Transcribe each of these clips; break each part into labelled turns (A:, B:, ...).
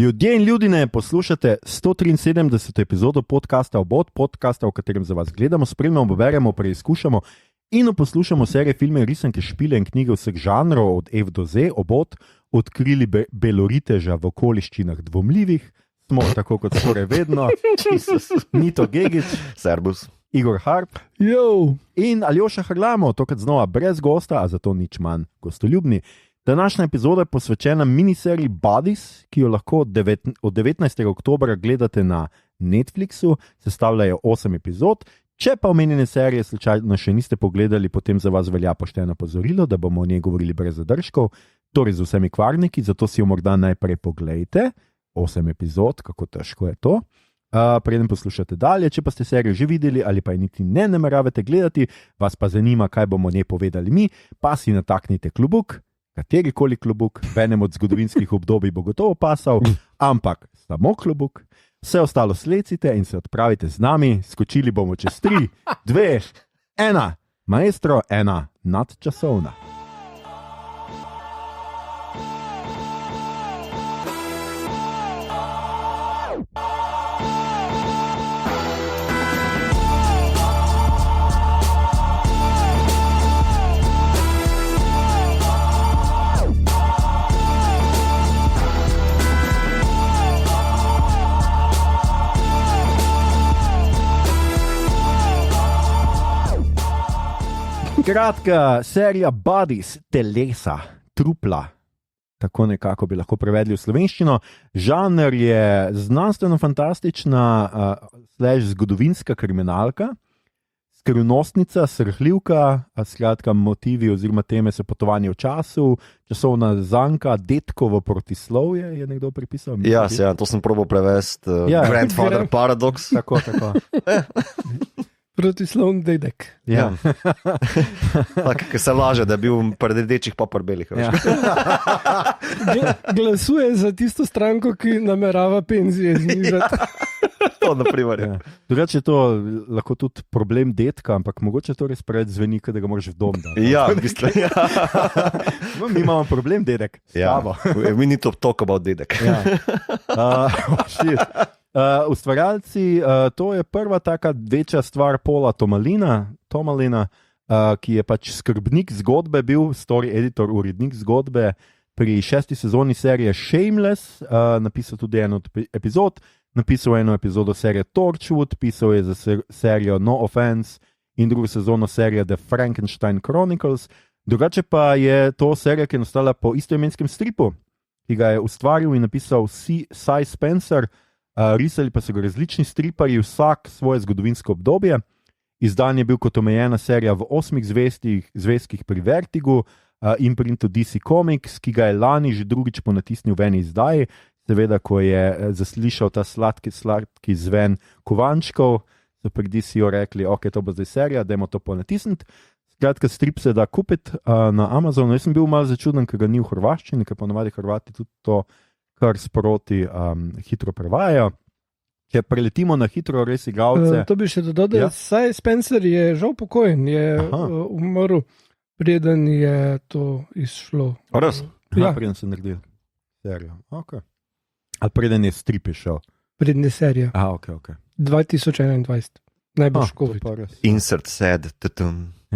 A: Ljudje in ljudine, poslušate 173. epizodo podcasta Obod, podcasta, v katerem za vas gledamo, spremljamo, beremo, preizkušamo in poslušamo serije, filme, risanke, špile in knjige vseh žanrov od F do Z. Obod, odkrili Beloriteža v okoliščinah dvomljivih, smo tako kot skoraj vedno, Mito Gegić,
B: Servus,
A: Igor Harp
C: Yo.
A: in Aljoša Harlamo, tokrat znova brez gosta, a zato nič manj gostoljubni. Današnja epizoda je posvečena miniseriji Buddies, ki jo lahko od 19. oktobra gledate na Netflixu, sestavljajo 8 epizod. Če pa omenjene serije slučajno še niste pogledali, potem za vas velja pošteno opozorilo, da bomo o njej govorili brez zadržkov, torej z vsemi kvarniki, zato si jo morda najprej poglejte. 8 epizod, kako težko je to. Preden poslušate dalje, če pa ste serijo že videli ali pa je niti ne nameravate gledati, vas pa zanima, kaj bomo o njej povedali mi, pa si nataknite klobuk. Katerikoli klobuk, v enem od zgodovinskih obdobij bo gotovo pasal, ampak samo klobuk. Vse ostalo slecite in se odpravite z nami, skočili bomo čez 3, 2, 1, maestro, 1, nadčasovna. Kratka, serija Buddies, telesa, trupla, tako nekako bi lahko prevedli v slovenščino. Žanr je znanstveno-fantastična zgodovinska kriminalka, skrivnostnica, srhljivka, skratka motivi oziroma teme so potovanje v času, časovna zanka, detkovo protislovje, je nekdo pripisal?
B: Ja, to sem probal prevesti, Grandfather Paradox.
A: Tako.
C: Protislovni dedek.
A: Ja.
B: Tako, ki se laže, da je bil pri rdečih pa pri belih.
A: Ja.
C: Glasuje za tisto stranko, ki namerava penzije znižati.
B: To, na primer.
A: Ja. Drugače je to lahko tudi problem detka, ampak mogoče to res preveč zveni, da ga moraš v dom dati.
B: Ja, v bistvu. Ja.
A: Mi imamo problem, dedek.
B: Ja. We need to talk about dedek.
A: Ja. Ustvarjalci, to je prva taka večja stvar Paula Tomalina, ki je pač skrbnik zgodbe bil, story editor, urednik zgodbe pri 6. sezoni serije Shameless, napisal tudi eno od epizod, napisal eno epizodo serije Torchwood, pisal je za serijo No Offense in drugo sezono serije The Frankenstein Chronicles. Drugače pa je to serija, ki je nastala po istoimenskem stripu, ki ga je ustvaril in napisal Cy Spencer. Risali pa so ga različni striparji, vsak svoje zgodovinsko obdobje. Izdan je bil kot omejena serija v 8 zvezkih pri Vertigu, imprintu DC Comics, ki ga je lani že drugič ponatisnil v eni izdaji. Seveda, ko je zaslišal ta sladki zven kovančkov, so pri DC-ju rekli, ok, to bo zdaj serija, dajmo to ponatisniti. Skratka, strip se da kupiti na Amazonu. Jaz sem bil malo začuden, ker ga ni v hrvaščini, ker ponovadi Hrvati tudi to kar sproti hitro prevajajo. Če preletimo na hitro res igralce.
C: To bi še dodal, da Cy Spencer je žal pokojen, je umrl, preden je to izšlo.
B: Res?
C: Ja.
A: Preden se naredil serijo. Okay. Ali preden je strip išel?
C: Preden je serija.
A: Ok.
C: 2021. Najbolj škovit.
B: Insert sad.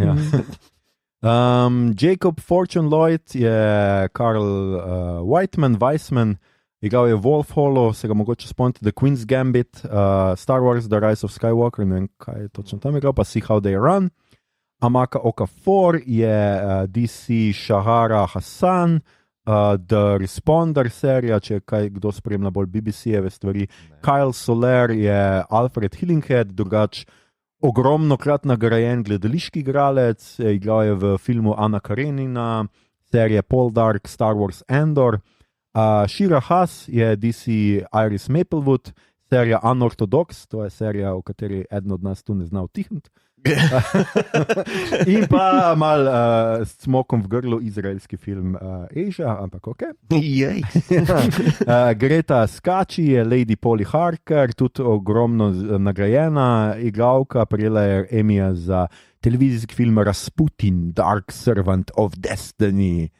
A: Ja. Jacob Fortune Lloyd je Carl Weissman, igral je Wolf Hollow, se ga mogoče spomnite, The Queen's Gambit, Star Wars, The Rise of Skywalker, ne vem, kaj je točno tam igral, pa See How They Run. Amaka Okafor je DC Shahara Hassan, The Responder serija, če kaj kdo spremlja bolj BBC-jeve stvari. Kyle Soler je Alfred Hillinghead, drugač ogromno krat nagrajen gledališki igralec, igral je v filmu Anna Karenina, serije Paul Dark, Star Wars Andor. Shira Haas je DC Iris Maplewood, serija Unorthodox, to je serija, v kateri eden od nas tu ne zna utihniti. In pa mal s cmokom v grlu izraelski film Asia, ampak ok. Greta Scacchi je Lady Polly Harker, tudi ogromno nagrajena igralka, prijela je Emmya za televizijski film Rasputin, Dark Servant of Destiny.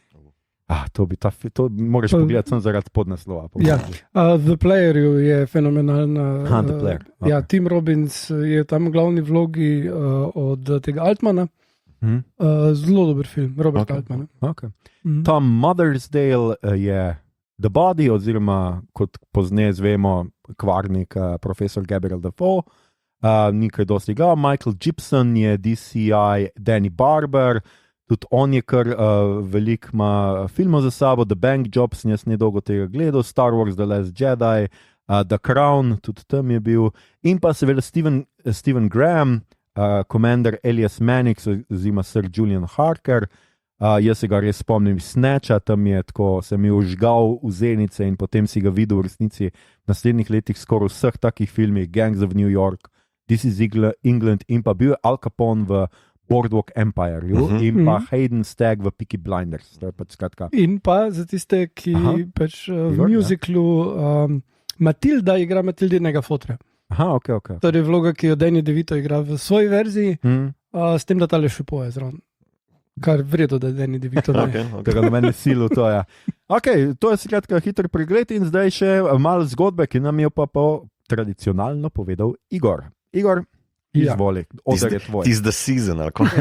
A: To moraš pogledati samo zaradi podnaslova.
C: Ja. The Playerju je fenomenalna.
A: The Player. Okay.
C: Ja, Tim Robbins je tam glavni vlogi od tega Altmana. Zelo dober film, Robert Altman.
A: Okay. Tom Mothersdale je The Body, oziroma kot pozneje zvemo, kvarnik profesor Gabriel Defoe. Ni kaj dosti ga. Michael Gibson je DCI Danny Barber. Tudi on je kar veliko ima filmov za sabo, The Bank Job, sem jaz nedolgo tega gledal, Star Wars The Last Jedi, The Crown, tudi tam je bil, in pa seveda Stephen Graham, Commander Elias Mannix, oziroma Sir Julian Harker. Jaz se ga res spomnim iz Snatcha, tam je tako, sem je užgal v zenice in potem si ga videl v resnici v naslednjih letih skoraj vseh takih filmih, Gangs of New York, This is England, in pa bil je Al Capone v Boardwalk Empire in pa Hayden Stagg v Peaky Blinders.
C: In pa za tiste, ki pač v musiclu Matilda igra Matildinega fotra.
A: Okay.
C: To je vloga, ki jo Danny DeVito igra v svoji verziji, s tem, da tale še poje zraven. Kar vredo, da Danny DeVito ne.
A: Da ga na meni silu, to je. To je skratka hiter pregled in zdaj še malo zgodbe, ki nam je pa tradicionalno povedal Igor. Igor, izvoli, odar je tvoj.
B: Tis the season, ali kako?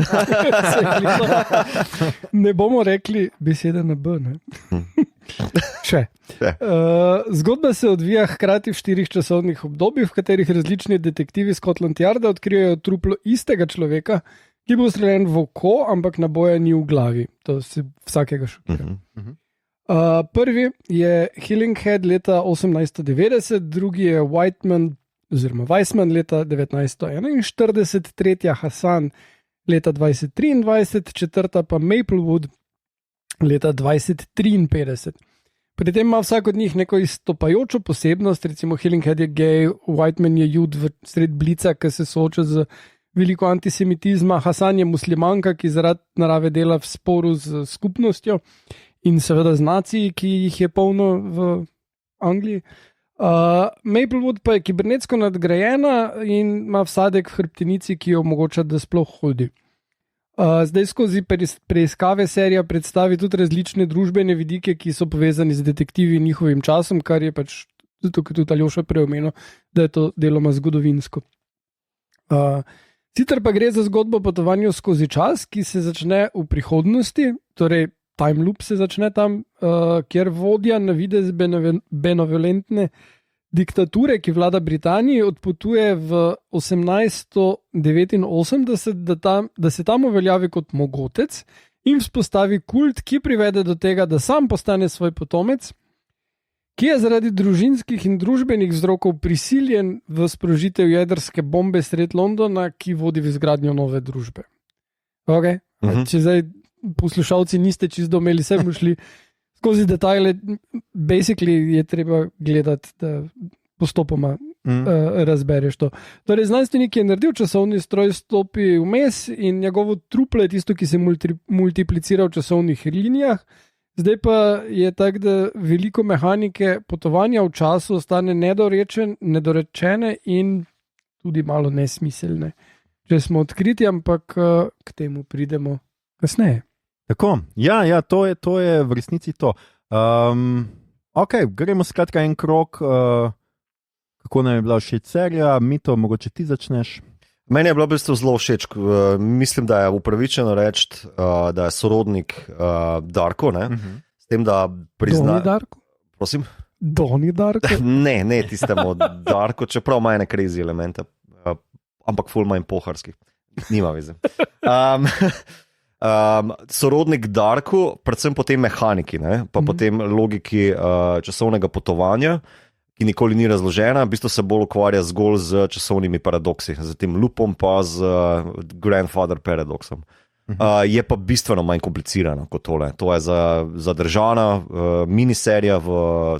C: Ne bomo rekli besede na B, ne? Še. Zgodba se odvija hkrati v 4 časovnih obdobjih, v katerih različni detektivi Scotland Yarda odkrijajo truplo istega človeka, ki bo streljen v oko, ampak naboja ni v glavi. To se vsakega šokira. Prvi je Hillinghead leta 1890, drugi je Weissman leta 1941, tretja Hassan leta 2023, četrta pa Maplewood leta 2053. Pri tem ima vsak od njih neko izstopajočo posebnost, recimo Hillinghead je gej, Whiteman je jud v sred blica, ki se sooča z veliko antisemitizma, Hassan je muslimanka, ki zaradi narave dela v sporu z skupnostjo in seveda z naciji, ki jih je polno v Angliji. Maplewood pa je kibernetsko nadgrajena in ima vsadek v hrbtenici, ki jo omogoča, da sploh hodi. Zdaj skozi preiskave serija predstavi tudi različne družbene vidike, ki so povezani z detektivi in njihovim časom, kar je pač tudi Aljoša preomenil, da je to deloma zgodovinsko. Sicer pa gre za zgodbo potovanja skozi čas, ki se začne v prihodnosti, torej time loop se začne tam, kjer vodja na videz benevolentne diktature, ki vlada Britaniji, odpotuje v 1889, da se tam uveljavi kot mogotec in vzpostavi kult, ki privede do tega, da sam postane svoj potomec, ki je zaradi družinskih in družbenih vzrokov prisiljen v sprožitev jedrske bombe sred Londona, ki vodi v izgradnjo nove družbe. Če zdaj poslušalci niste čisto imeli, se bomo šli skozi detajle, basically je treba gledati, da postopoma razbereš to. Torej, znanstvenik je naredil časovni stroj, stopi vmes in njegovo truplo je tisto, ki se multiplicira v časovnih linijah. Zdaj pa je tako, da veliko mehanike potovanja v času ostane nedorečene in tudi malo nesmiselne. Če smo odkriti, ampak k temu pridemo kasneje.
A: Tako, ja, to je v resnici to. Gremo skratka en krog, kako nam je bila všeč serija, Mito, mogoče ti začneš.
B: Meni je bilo v bistvu zelo všeč, mislim, da je upravičeno reči, da je sorodnik Darko, ne? S tem, da prizna...
C: Doni Darko?
B: Prosim?
C: Doni Darko?
B: Ne tistemu Darko, čeprav ima ene crazy elemente, ampak ful manj poharskih. Nima veze. Sorodnik Darku, predvsem po tej mehaniki, ne? Pa po tem logiki časovnega potovanja, ki nikoli ni razložena, v bistvu se bolj ukvarja zgolj z časovnimi paradoksi, z tem loopom pa z grandfather paradoksom. Je pa bistveno manj komplicirano kot tole. To je zadržana miniserija,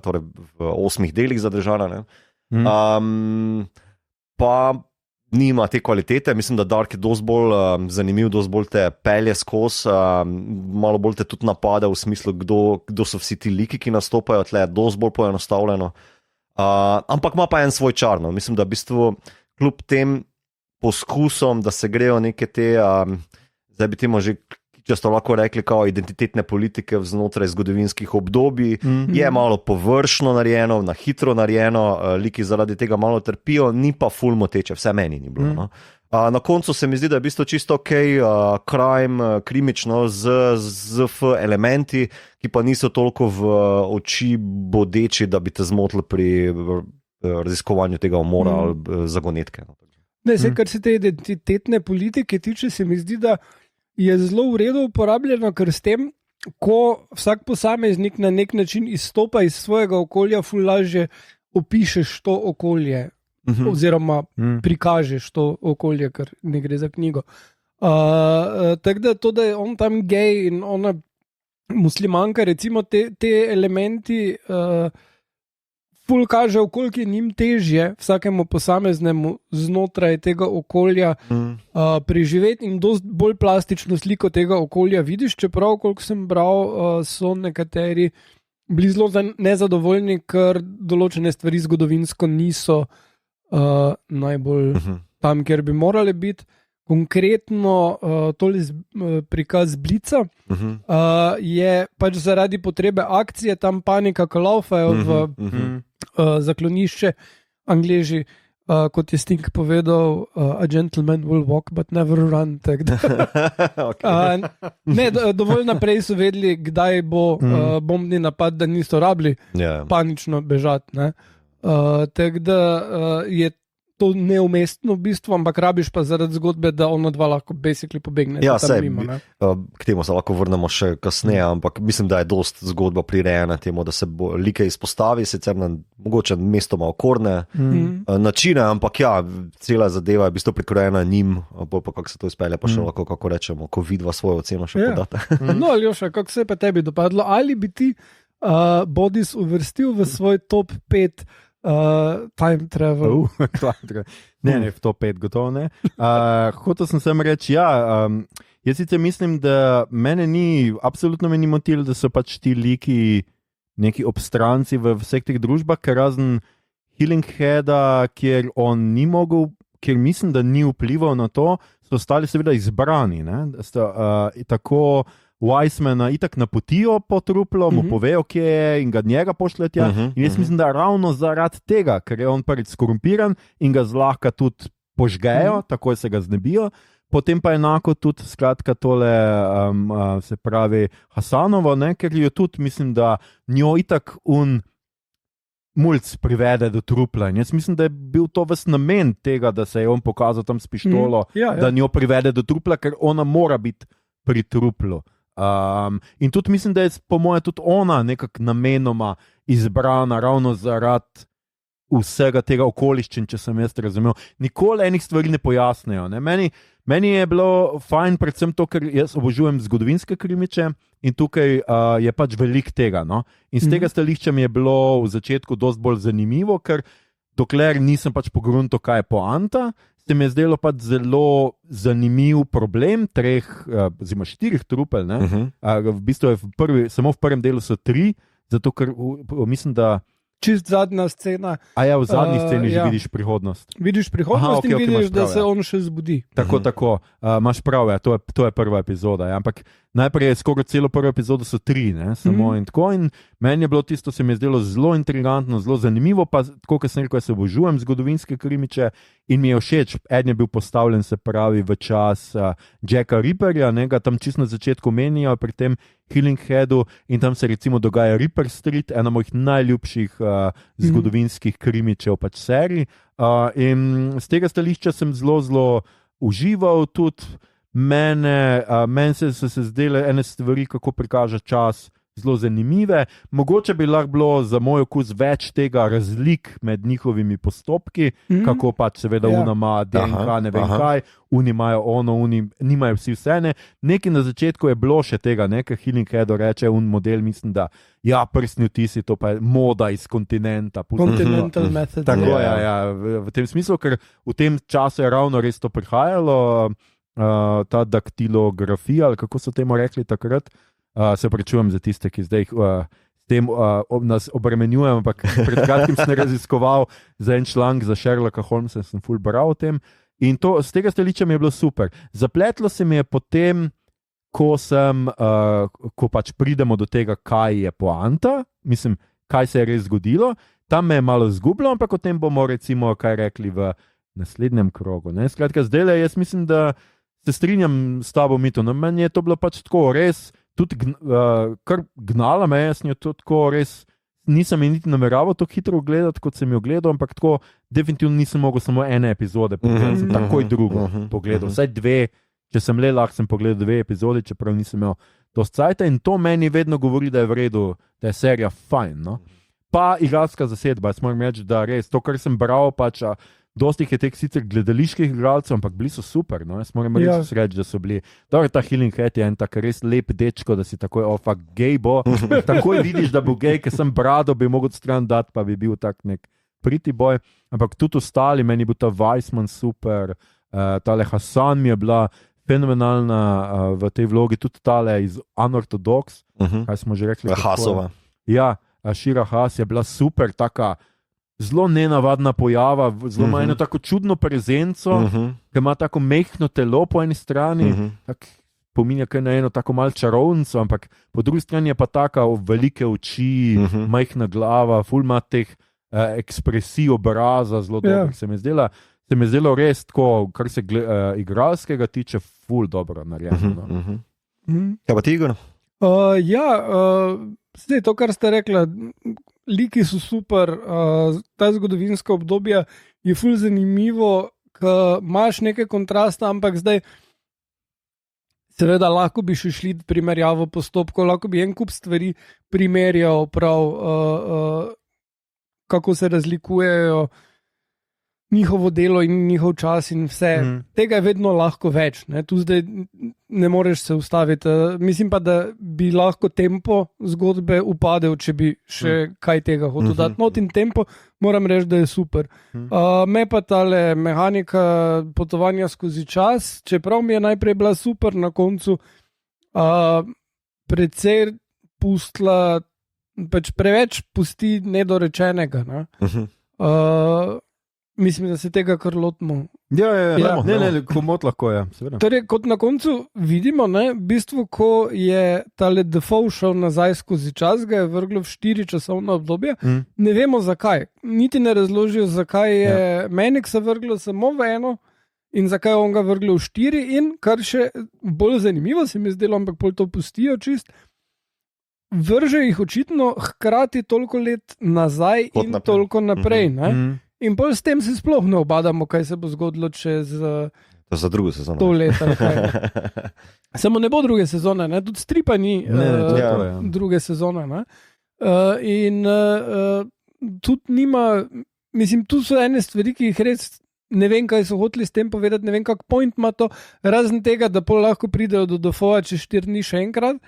B: torej v 8 delih zadržana. Ne? Pa nima te kvalitete, mislim, da Dark je dosti bolj zanimiv, dosti bolj te pelje skozi, malo bolj te tudi napada v smislu, kdo so vsi ti liki, ki nastopajo tle, dosti bolj poenostavljeno. Ampak ima pa en svoj čar, no. Mislim, da v bistvu kljub tem poskusom, da se grejo neke te, zdaj bi temu že če ste lahko rekli, kao identitetne politike znotraj zgodovinskih obdobij, je malo površno narejeno, na hitro narejeno, liki zaradi tega malo trpijo, ni pa ful moteče, vse meni ni bilo. No? Na koncu se mi zdi, da je v bistvu čisto ok, crime, krimično z elementi, ki pa niso toliko v oči bodeči, da bi te zmotili pri raziskovanju tega umora ali zagonetke.
C: Ne, kar se te identitetne politike tiče, se mi zdi, da je zelo v redu uporabljeno, ker s tem, ko vsak posameznik na nek način izstopa iz svojega okolja, ful lažje opišeš to okolje. Oziroma prikažeš to okolje, ker ne gre za knjigo. Tako da to, da je on tam gej in ona muslimanka, recimo te elementi ful kažejo, koliko je njim težje vsakemu posameznemu znotraj tega okolja preživeti in dosti bolj plastično sliko tega okolja vidiš, čeprav, koliko sem bral, so nekateri bili zelo nezadovoljni, ker določene stvari zgodovinsko niso najbolj tam, kjer bi morali biti. Konkretno tole prikaz Blica je pač zaradi potrebe akcije, tam panika, ko laufajo v zaklonišče Angleži, kot je Sting povedal, a gentleman will walk, but never run. Dovolj naprej so vedeli, kdaj bo bombni napad, da niso rabili panično bežati. Tako da je to neumestno v bistvu, ampak rabiš pa zaradi zgodbe, da ono dva lahko basically pobegne.
B: Ja, k temu se lahko vrnemo še kasneje, ampak mislim, da je dost zgodba prirejena temu, da se bo like izpostavi, sicer na mogoče mestoma okorne načine, ampak ja, cela zadeva je v bistvu prikrojena njim, pa kako se to izpelje, pa še lahko, kako rečemo, ko vidva svojo oceno še podate.
C: No, Aljoša, kako se je pa tebi dopadlo? Ali bi ti Bodis uvrstil v svoj top 5 time travel?
A: Ne, v top 5 gotovo ne. Hotel sem reči, jaz sicer mislim, da mene absolutno me ni motil, da so pač ti liki neki obstranci v vseh teh družbah, ker razen Hillingheada, kjer on ni mogel, ker mislim, da ni vplival na to, so ostali seveda izbrani. Tako Weissmana itak napotijo po truplo, mu povejo, kje je in ga njega pošljetja. In jaz mislim, da ravno zaradi tega, ker je on prvič skorumpiran in ga zlahka tudi požgejo, takoj se ga znebijo. Potem pa enako tudi, skratka, tole, se pravi Hasanovo, ker jo tudi, mislim, da njo itak mulc privede do trupla. In jaz mislim, da je bil to ves namen tega, da se je on pokazal tam s pištolo, da njo privede do trupla, ker ona mora biti pri truplu. In tudi mislim, da je po moje tudi ona nekako namenoma izbrana ravno zaradi vsega tega okoliščin, če sem jaz razumel. Nikoli enih stvari ne pojasnijo. Meni je bilo fajn predvsem to, ker jaz obožujem zgodovinske krimiče in tukaj je pač veliko tega. No? In z tega stališča mi je bilo v začetku dosti bolj zanimivo, ker dokler nisem pač pogruntal, kaj je poanta, se mi je zdelo pač zelo zanimiv problem 4 trupel. V bistvu je samo v prvem delu so 3, zato ker mislim, da
C: čist zadnja scena.
A: A ja, v zadnji sceni že vidiš prihodnost.
C: Vidiš prihodnost in vidiš, da se on še zbudi.
A: Tako. Imaš prav, to je prva epizoda. Ampak najprej je skoraj celo prvo epizodo so 3, samo in tako. In meni je bilo tisto, se mi je zdelo zelo intrigantno, zelo zanimivo, pa tako, kot sem rekel, jaz se obožujem zgodovinske krimiče in mi je všeč. Eden je bil postavljen, se pravi, v čas Jacka Ripperja, ga tam čisto na začetku menijo pri tem Hillingheadu in tam se recimo dogaja Ripper Street, ena mojih najljubših zgodovinskih krimičev pač serij. In z tega stališča sem zelo užival tudi. Meni so se zdele ene stvari, kako prikaže čas, zelo zanimive. Mogoče bi lahko bilo za moj okus več tega razlik med njihovimi postopki, kako pač seveda ima DNK, ne vem kaj, oni imajo ono, oni nimajo vsi vse. Nekaj na začetku je bilo še tega, ker Hillinghead reče, model, mislim, da prstni vtisi, to pa je moda iz kontinenta.
C: Continental method.
A: Tako v tem smislu, ker v tem času je ravno res to prihajalo, ta daktilografija, ali kako so temu rekli takrat. Se prečujem za tiste, ki zdaj s tem nas obremenjujem, ampak pred kratkim sem raziskoval za en članek za Sherlocka Holmesa, sem ful bral o tem in to, z tega stališča mi je bilo super. Zapletlo se mi je potem, ko pač pridemo do tega, kaj je poanta, mislim, kaj se je res zgodilo, tam me je malo zgubilo, ampak o tem bomo recimo kaj rekli v naslednjem krogu. Ne? Skratka, zdaj jaz mislim, da se strinjam s tabo, Mito. No, meni je to bilo pač tako res, tudi kar gnala me, jaz njo to tako res nisem je niti nameraval tako hitro gledati, kot sem jo gledal, ampak tako definitivno nisem mogel samo ene epizode pogledati, sem takoj drugo pogledal. Vsaj dve, če sem le lahko, sem pogledal 2 epizode, čeprav nisem imel dosti cajta in to meni vedno govori, da je v redu, da je serija fajn. No? Pa igralska zasedba, jaz moram reči, da res to, kar sem bral, pač dosti je teh sicer gledaliških igralcev, ampak bili so super, no? Jaz moram res reči, da so bili. Dobro, ta Healing Head je en tak res lep dečko, da si takoj, fuck, gej bo. Takoj vidiš, da bo gej, ker sem brado, bi mogel stran dati, pa bi bil tak nek pretty boy. Ampak tudi ostali, meni bo ta Weissman super, tale Hasan mi je bila fenomenalna v tej vlogi, tudi tale iz Unorthodox, kaj smo že rekli.
B: Hasova.
A: Ja, Shira Haas je bila super, taka zelo nenavadna pojava, zelo ima eno tako čudno prezenco, ki ima tako mehko telo po eni strani, pominja kaj na eno tako malo čarovnico, ampak po drugi strani je pa taka velike oči, majhna glava, ful ima teh ekspresij obraza, zelo dobro se mi zdela. Se mi zdelo res tako, kar se igralskega tiče, ful dobro narejeno.
B: Kaj pa ti, Igor?
C: Zdaj, to, kar ste rekla, liki so super, ta zgodovinska obdobja je ful zanimivo, ker imaš neke kontraste, ampak zdaj seveda lahko bi še šli primerjavo postopkov, lahko bi en kup stvari primerjal prav, kako se razlikujejo njihovo delo in njihov čas in vse. Tega je vedno lahko več. Ne? Tu zdaj ne moreš se ustaviti. Mislim pa, da bi lahko tempo zgodbe upadel, če bi še kaj tega hotel dati. No, in tempo moram reči, da je super. Me pa tale mehanika potovanja skozi čas, čeprav mi je najprej bila super, na koncu precej pustila, pač preveč pusti nedorečenega. Ne? Mislim, da se tega kar lotimo.
A: Ne, komot lahko je.
C: Torej, kot na koncu vidimo, ne, v bistvu, ko je tale Defoe šel nazaj skozi čas, ga je vrglo v 4 časovna obdobja, ne vemo zakaj. Niti ne razložijo, zakaj je Mannix vrglo samo v eno in zakaj je on ga vrglo v 4 in kar še bolj zanimivo se mi zdelo, ampak pol to pustijo čist, vrže jih očitno hkrati toliko let nazaj in toliko naprej, ne? In bolj s tem se sploh ne obadamo, kaj se bo zgodilo čez
B: za drugo sezono.
C: To leto. Samo ne bo druge sezone, ne? Tudi stripa ni druge sezone. Ne? Tudi nima, mislim, tu so ene stvari, ki jih res ne vem, kaj so hoteli s tem povedati, ne vem, kak point ima to, razen tega, da pol lahko pridejo do Defoeja čez 4 dni še enkrat,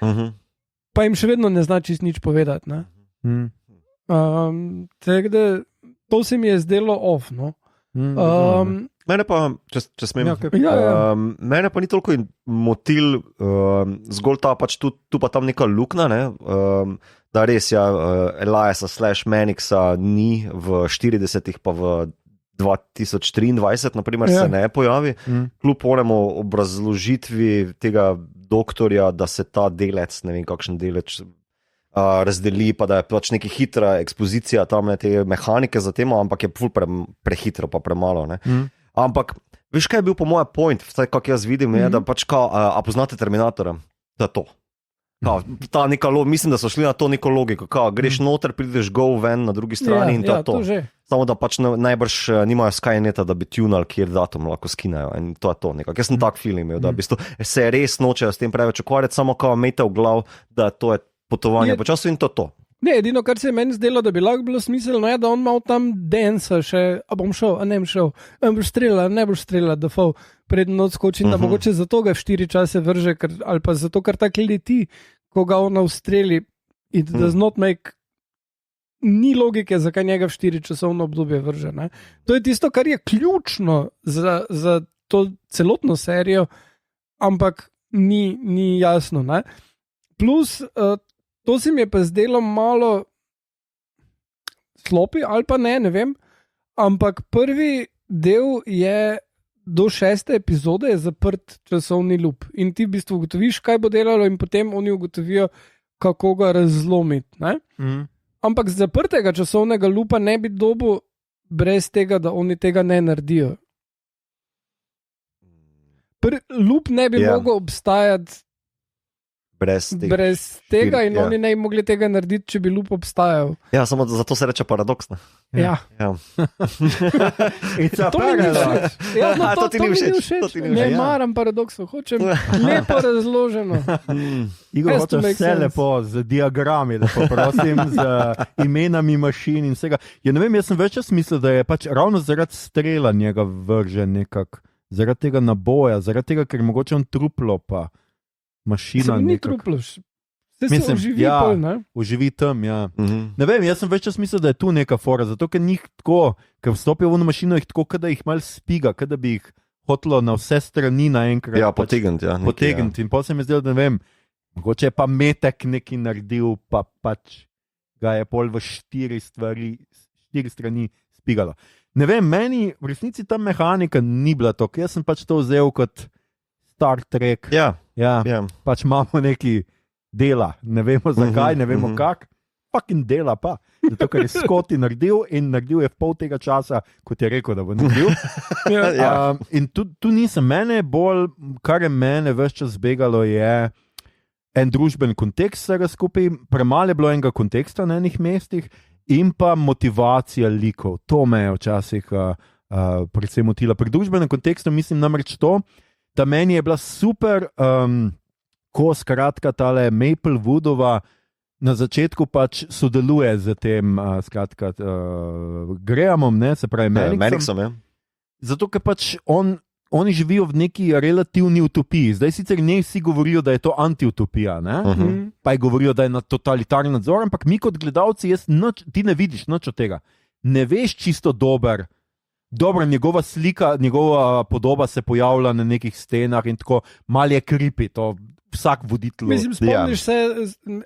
C: pa jim še vedno ne zna čist nič povedati. Ne? Tako da to se mi je zdelo off, no.
B: Mene pa, če smem, mene pa ni toliko motil zgolj ta pač tu pa tam neka luknja, ne? Da res Eliasa / Mannixa ni v 40-ih pa v 2023 naprimer se ne pojavi, kljub onemu obrazložitvi tega doktorja, da se ta delec, ne vem kakšen delec razdeli, pa da je pač neka hitra ekspozicija tam te mehanike za temo, ampak je ful prehitro pa premalo. Ne? Ampak, veš kaj je bil po mojem point, vsaj kak jaz vidim, je, da pač a poznate Terminatora? Da to. Ta neka mislim, da so šli na to neko logiko, greš noter, prideš go ven na drugi strani in to. Samo da pač najbrž nimajo Skyneta, da bi tunali, kjer datum lahko skinajo in to je to nekako. Jaz sem tak film imel, da v bistvu se res nočejo s tem preveč ukvarjati, samo kao imejte v glav, da to je potovanje po času in to.
C: Ne, edino, kar se je meni zdelo, da bi lahko bilo smiselno, je, da on malo tam densa še, a bom šel, a ne bom šel, a boš streljal, ne boš streljal, da fal predno odskoči, da mogoče zato ga v 4 čase vrže, ali pa zato, ker tako leti, ko ga ona ustreli, it does not make, ni logike, zakaj njega v 4 časovno obdobje vrže. Ne? To je tisto, kar je ključno za to celotno serijo, ampak ni jasno. Ne? Plus, to se mi je pa zdelo malo slopi, ali pa ne vem, ampak prvi del je do 6. epizode je zaprt časovni lup in ti v bistvu ugotoviš, kaj bo delalo, in potem oni ugotovijo, kako ga razlomiti. Ampak z zaprtega časovnega lupa ne bi dobil brez tega, da oni tega ne naredijo. Lup ne bi mogel obstajati brez tega in oni ne bi mogli tega narediti, če bi lup obstajal.
B: Ja, samo zato se reče paradoks.
C: Ja. To ti ni všeč. Ne maram paradoksov, hočem lepo razloženo.
A: Igor, hočeš vse lepo z diagrami, da poprosim, z imenami mašin in vsega. Ja, ne vem, jaz sem več čas mislil, da je pač ravno zaradi strela njega vržen nekako. Zaradi tega naboja, zaradi tega, ker mogoče on truplo pa mašina.
C: Ni truplo, vse se oživi pol, ne?
A: Oživi tam, ja. Ne vem, jaz sem več čas mislil, da je tu neka fora, zato ker njih tako, ker vstopijo v mašino, jih tako, kada jih malo spiga, kada bi jih hotlo na vse strani naenkrat.
B: Ja, potegniti. Ja,
A: potegniti. In potem se mi zdelo, da ne vem, mogoče je pa metek neki naredil, pa pač ga je pol v 4 strani spigalo. Ne vem, meni v resnici ta mehanika ni bila to, ker jaz sem pač to vzel kot Star Trek.
B: Ja.
A: Pač imamo neki dela, ne vemo zakaj, ne vemo kak, fucking dela pa. Zato, ker je Scotty naredil in naredil je v pol tega časa, kot je rekel, da bo naredil. In tu nisem, kar je mene ves čas begalo, je en družben kontekst vsega skupaj, premalo je bilo enega konteksta na enih mestih, in pa motivacija likov. To me je včasih predvsem motila. Pri družbenem kontekstu mislim namreč to, da meni je bila super, ko skratka tale Maplewoodova na začetku pač sodeluje z tem Grahamom, se pravi
B: Mannixom.
A: Zato, ker pač oni živijo v neki relativni utopiji. Zdaj sicer ne vsi govorijo, da je to antiutopija, pa je govorijo, da je na totalitarni nadzor, ampak mi kot gledalci, ti ne vidiš nič od tega. Ne veš čisto dobro, njegova slika, njegova podoba se pojavlja na nekih stenah in tako, malo je creepy, to vsak voditelj.
C: Mislim, spomniš se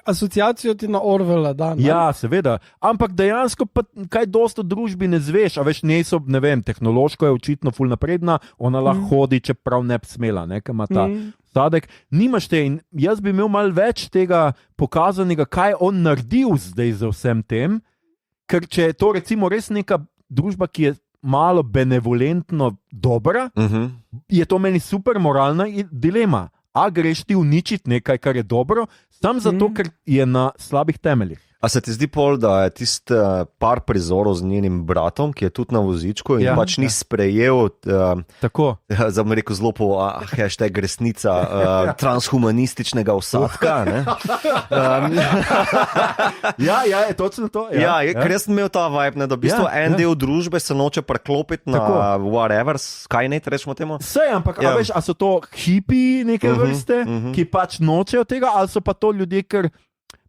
C: asociacijo ti na Orwella, da?
A: Ja, seveda, ampak dejansko pa kaj dosto družbi ne zveš, a veš, ne vem, tehnološko je očitno ful napredna, ona lahko hodi, čeprav ne bi smela, kaj ima ta sadek. Nimaš te in jaz bi imel malo več tega pokazanega, kaj on naredil zdaj za vsem tem, ker če je to recimo res neka družba, ki je malo benevolentno dobra, je to meni super moralna dilema. A greš ti uničiti nekaj, kar je dobro, samo zato, ker je na slabih temeljih.
B: A se ti zdi pol, da je tisti par prizorov z njenim bratom, ki je tudi na vozičku in pač ni sprejel, za me rekel zelo po hashtag resnica, transhumanističnega vsadka.
A: Ja, je točno to.
B: Ker jaz sem imel ta vibe, da v bistvu en del družbe se noče preklopiti na whatever, Skynet, rečemo temu.
A: Sej, ampak a veš, a so to hipi neke vrste, ki pač nočejo tega, ali so pa to ljudje, ker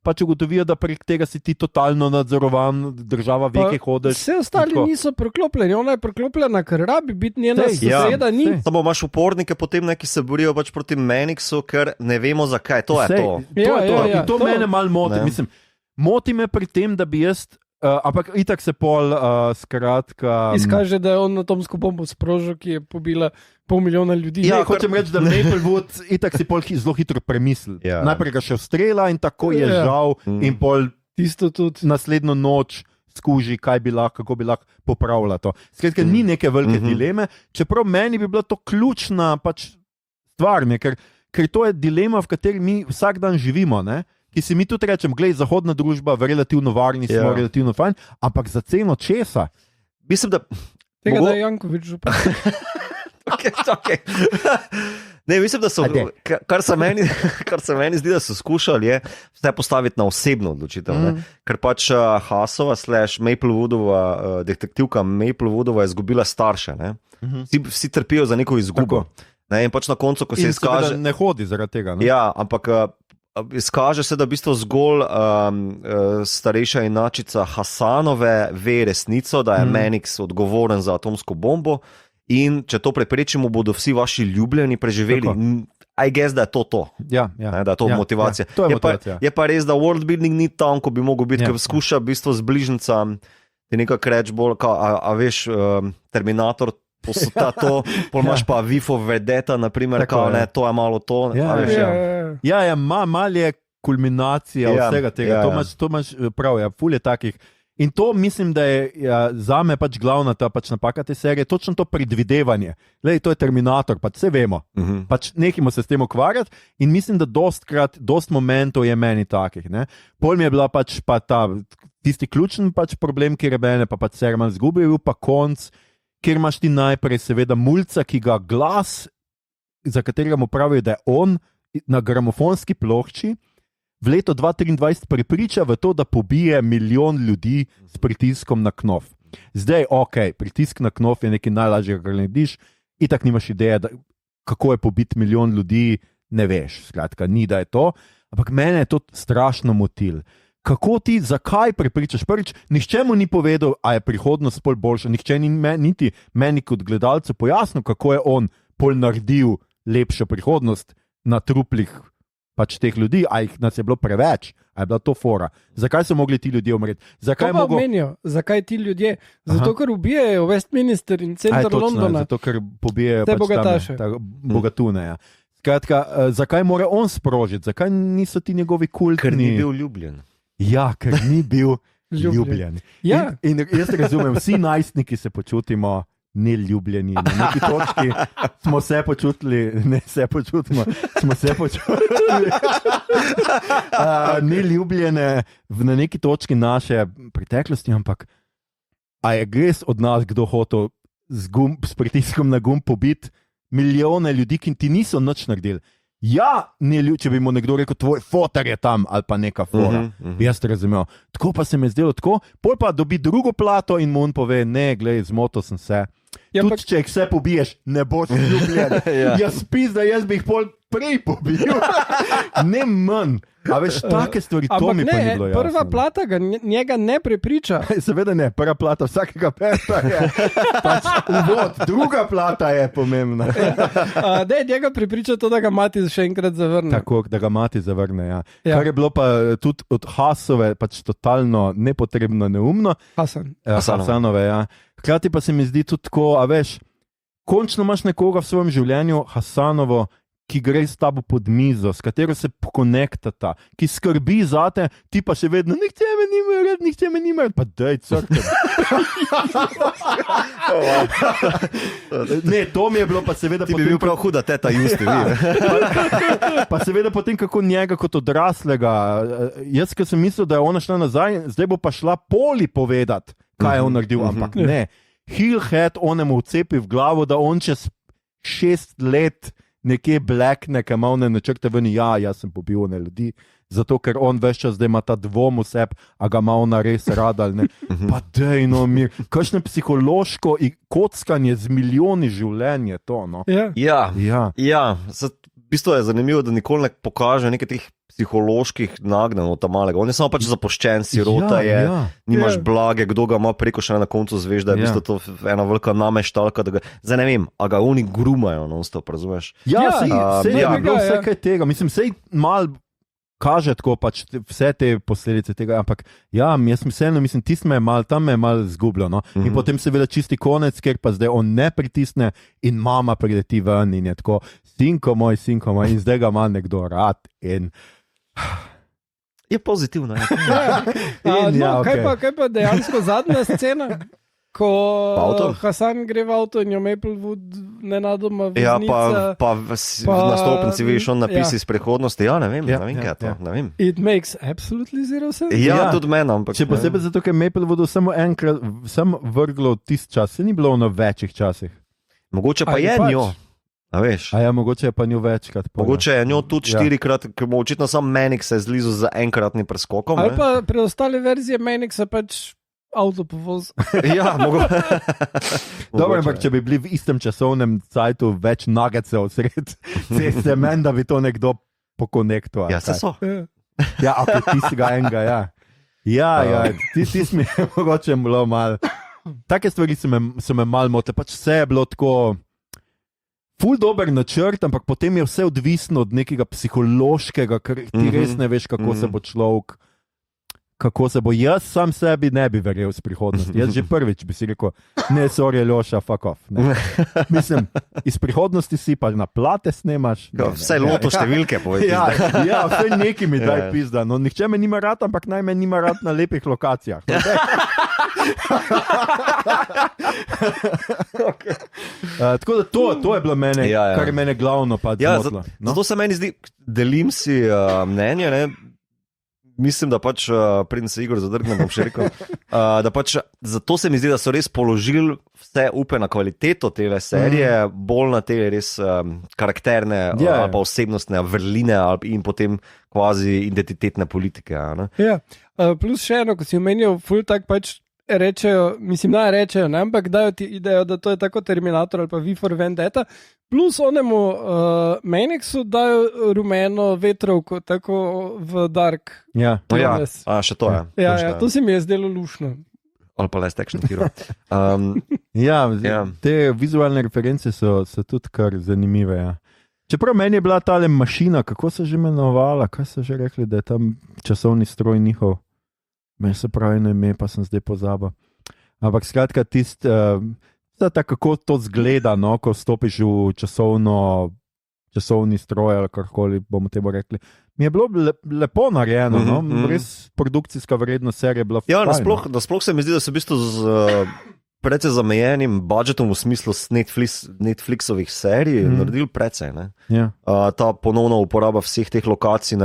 A: pač ugotovijo, da prek tega si ti totalno nadzorovan, država ve, kje hodiš.
C: Vse ostali niso preklopljeni, ona je preklopljena, ker rabi biti njena soseda, ni.
B: Samo imaš upornike potem, ki se borijo pač proti Mannixu, ker ne vemo zakaj, to je to.
A: In to mene malo moti, mislim, moti me pri tem, da bi jaz, ampak itak se pol skratka...
C: Izkaže, da je on atomsko bombo sprožil, ki je pobila 500,000 ljudi.
A: Ja, hočem reči, da Maplewood itak si pol zelo hitro premislil. Najprej ga še vstrela in tako je žal in pol
C: tisto tudi
A: naslednjo noč skuži, kako bi lahko popravila to. Skratka, ni neke velike dileme, čeprav meni bi bila to ključna pač stvar, ker to je dilema, v kateri mi vsak dan živimo, ki si mi tudi rečem, glej, zahodna družba, relativno varni smo, relativno fajn, ampak za ceno česa?
B: Mislim, da...
C: Tega, da je Janković župan.
B: Okay. Ne, mislim, da so, kar se meni zdi, da so skušali, je vse postaviti na osebno odločitev. Ker pač Hassova / Maplewoodova, detektivka Maplewoodova je izgubila starše. Vsi trpijo za neko izgubo. In pač na koncu, ko se izkaže...
A: Ne hodi zaradi tega.
B: Ja, ampak izkaže se, da v bistvu zgolj starejša inačica Hassanove ve resnico, da je Mannix odgovoren za atomsko bombo. In če to preprečimo, bodo vsi vaši ljubljeni preživeli. I guess, da je to.
A: Ja.
B: Da je to motivacija.
A: To je motivacija.
B: Je pa res, da world building ni tam, ko bi mogel biti, ker skuša v bistvu z bližnjicam ti nekako reči bolj, a veš, Terminator to so to, pol imaš pa Vifo Vedeta, naprimer,
A: Tako
B: kao,
A: je.
B: ne, to je malo to.
A: Ja,
B: a veš,
A: Ja, mal je kulminacija vsega tega. To imaš prav, ful je takih. In to mislim, da je za me pač glavna ta pač napaka te serije, točno to predvidevanje. Lej, to je Terminator, pač vse vemo. Pač nehimo se s tem ukvarjati in mislim, da dost momentov je meni takih. Ne? Pol mi je bila pač pa tisti ključen pač problem, ki je mene pa pač serija zgubil, pa konc, kjer imaš ti najprej seveda mulca, ki ga glas, za katerega mu pravijo, da je on na gramofonski plošči, v letu 2023 prepriča v to, da pobije 1 milijon ljudi s pritiskom na knof. Zdaj, pritisk na knof je nekaj najlažjega, kar narediš, itak nimaš ideje, kako je pobiti 1 milijon ljudi, ne veš, skratka, ni da je to, ampak mene je to strašno motil. Kako ti, zakaj prepričaš? Prvič, nihče mu ni povedal, a je prihodnost pol boljša, nihče ni niti meni kot gledalcu pojasnil, kako je on pol naredil lepšo prihodnost na truplih pač teh ljudi, a jih nas je bilo preveč, a je bila to fora. Zakaj so mogli ti ljudje umreti?
C: Zakaj ti ljudje? Zato, ker ubijajo Westminster in center Londona.
A: Zato, ker pobijajo
C: te
A: pač
C: bogataše.
A: Bogatune. Ja. Skratka, zakaj mora on sprožiti? Zakaj niso ti njegovi kultni?
B: Ker ni bil ljubljen.
A: Ja, ker ni bil ljubljen.
C: Ja.
A: In jaz razumem, vsi najstniki se počutimo neljubljeni. Na neki točki smo se počutili, smo se počutili neljubljene na neki točki naše preteklosti, ampak a je res od nas kdo hotel s pritiskom na gumb pobiti milijone ljudi, ki ti niso nič naredili. Ja, če bi mu nekdo rekel, tvoj fotar je tam ali pa neka fora. Jaz razumel. Tako pa se mi je zdelo tako, pol pa dobi drugo plato in mu on pove, ne, glej, zmotil sem se. Ja, tudi če jih vse pobiješ, ne boš ljubljen. Jaz bi jih pol prej pobil. Ne manj. A veš, take stvari, to mi pa ni bilo jasno.
C: Prva plata njega ne prepriča.
A: Seveda ne, prva plata vsakega peta je pač uvod, druga plata je pomembna.
C: Njega prepriča to, da ga mati še enkrat zavrne.
A: Tako, da ga mati zavrne, ja. Kar je bilo pa tudi od Hasove pač totalno nepotrebno neumno. Hasanove, ja. Hkrati pa se mi zdi tudi tako, a veš, končno imaš nekoga v svojem življenju, Hasanovo, ki gre s tabo pod mizo, s katero se pokonektata, ki skrbi zate, ti pa še vedno, nihče me nima rad, pa daj, crkam. Ne, to mi je bilo pa seveda...
B: Ti bi bil prav huda teta Justi,
A: Pa seveda potem, kako njega kot odraslega, jaz, ker sem mislil, da je ona šla nazaj, zdaj bo pa šla Poli povedati, kaj je on naredil, ampak ne. Hillhead onemu vcepi v glavo, da on čez 6 let nekje blekne, ki ima one načrte ven, jaz sem pobil one ljudi, zato ker on veš čas, da ima ta dvom v sebi, a ga ima ona res rada ali ne. Pa dej, no, mir, kakšne psihološko kockanje z milijoni življenj je to, no.
B: Ja. V bistvu je zanimivo, da nikoli ne pokaže nekaj teh psiholoških nagnanj od tam malega. On je samo pač zapuščen, sirota je, nimaš blage, kdo ga ima preko še na koncu zveš, da je v bistvu to ena velika nameštalka, da ga, zdaj ne vem, a ga oni grumajo, non-stop, razumeš?
A: Sej je bilo vse kaj tega, mislim, sej mal kaže tako pač vse te posledice tega, ampak jaz mislim, tam me je mal zgubilo, no? In potem seveda čisti konec, ker pa zdaj on ne pritisne in mama prileti ven in je tako, sinko moj, in zdaj ga ima nekdo rad in...
B: Je pozitivno.
C: Kaj pa dejansko zadnja scena? Ko Hasan gre v avto in jo Maplewood nenadoma viznica.
B: Pa na stopnici vidiš on napisi iz prihodnosti. Ne vem, kaj je to. Ne vem.
C: It makes absolutely zero sense.
B: Tudi meni, ampak...
A: Če posebej zato, ker Maplewoodu samo enkrat vrglo tist čas, se ni bilo na večjih časih.
B: Mogoče pa je njo. A veš?
A: Mogoče je pa njo večkrat.
B: Mogoče je njo tudi 4-krat, ker mu očitno sam Mannix se je zlizu za enkratni preskokom.
C: Ali pa preostale verzije Mannixa pač avto povoz.
A: Dobro, ampak če bi bili v istem časovnem cajtu več nuggetsov sred ceste, meni, da bi to nekdo pokonektoval.
B: Se so.
A: Ti si ga enega, ti si mi mogoče bilo malo. Take stvari so me malo motile, pač vse je bilo tako ful dober načrt, ampak potem je vse odvisno od nekega psihološkega, ker ti res ne veš, kako se bo človek kako se bo. Jaz sam sebi ne bi verjel z prihodnosti. Jaz že prvič bi si rekel, ne, sorry, Ljoša, fuck off. Ne. Mislim, iz prihodnosti si pa na plate snemaš.
B: Vse loto številke povedi.
A: Ja, vse neki mi daj pizda. No, nihče me nima rad, ampak naj me nima rad na lepih lokacijah. Tako da to je bilo mene, kar je mene glavno pa zmotilo.
B: Zato se meni zdi, delim si mnenje, ne? Mislim, da pač, preden se Igor zadrgne, bom še rekel, da pač zato se mi zdi, da so res položili vse upe na kvaliteto te serije, bolj na te res karakterne ali pa osebnostne vrline in potem kvazi identitetne politike. Ne?
C: Ja, plus še eno, ko si omenil, ful tak pač rečejo, mislim, rečejo, ne, ampak dajo ti idejo, da to je tako Terminator ali pa V for Vendetta, plus onemu Menixu dajo rumeno vetrovko, tako v Dark.
A: Ja,
B: še to je.
C: Ja, to se mi je zdelo lušno.
B: Ali pa Last Action Hero.
A: Te vizualne reference so tudi kar zanimive. Ja. Čeprav meni je bila tale mašina, kako se že imenovala, kaj so že rekli, da je tam časovni stroj njihov. Meni se pravi na ime, pa sem zdaj pozabil. Ampak skratka, kako to zgleda, no, ko stopiš v časovni stroj ali karkoli bomo temu rekli. Mi je bilo lepo narejeno, no? Res produkcijska vrednost serije je bila fajn.
B: Ja, nasploh se mi zdi, da so v bistvu z precej zamejenim budžetom v smislu Netflixovih serij naredili precej.
A: Ja.
B: Ta ponovna uporaba vseh teh lokacij,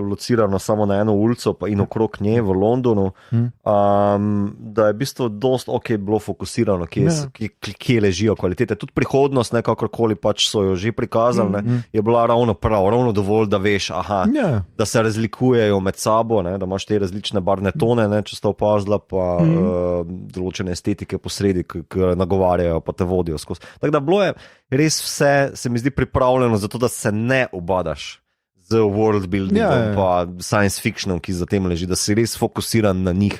B: locirano samo na eno ulico in okrog nje v Londonu, da je v bistvu dost bilo fokusirano, kje ležijo kvalitete. Tudi prihodnost, kakorkoli pač so jo že prikazali, je bila ravno dovolj, da veš, da se razlikujejo med sabo, da imaš te različne barvne tone, če sta opazila, pa določene estetike posredi, ki nagovarjajo, pa te vodijo skozi. Tako da bilo je res vse, se mi zdi, pripravljeno za to, da se ne obadaš z world buildingom pa science fictionom, ki za tem leži, da si res fokusiran na njih,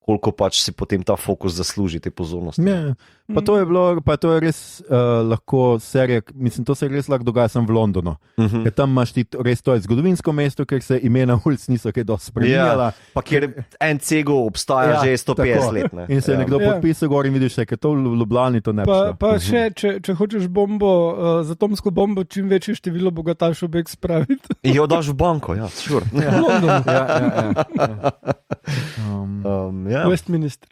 B: koliko pač si potem ta fokus zasluži te pozornosti.
A: Ja. Pa to je res lahko serija, mislim, to se res lahko dogaja samo v Londonu. Ker tam imaš ti res, to je zgodovinsko mesto, ker se imena ulic niso kaj dosti spremenjala.
B: Pa kjer en cego obstaja že 150 let. Ne?
A: In se je nekdo podpisal gor in vidiš, ker to v Ljubljani to ne bi šlo.
C: Pa še, če hočeš bombo, z atomsko bombo čim večje število bogatašov beg spraviti.
B: Jo daš v banko, ja, sure.
C: V Londonu. Westminster.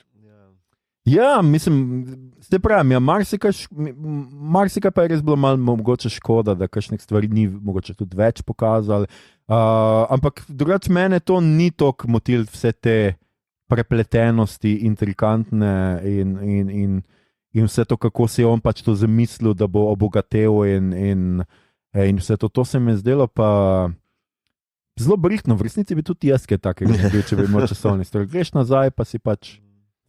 A: Ja, mislim, ste pravi, marsikaj pa je res bilo malo mogoče škoda, da kakšnih stvari ni mogoče tudi več pokazali. Ampak drugače mene to ni toliko motil, vse te prepletenosti, intrikantne in vse to, kako si je on pač to zamislil, da bo obogatel in vse to. To se mi je zdelo pa zelo brihtno. V resnici bi tudi jaz kaj takega naredil, če bi imel časovni stroj. Greš nazaj, pa si pač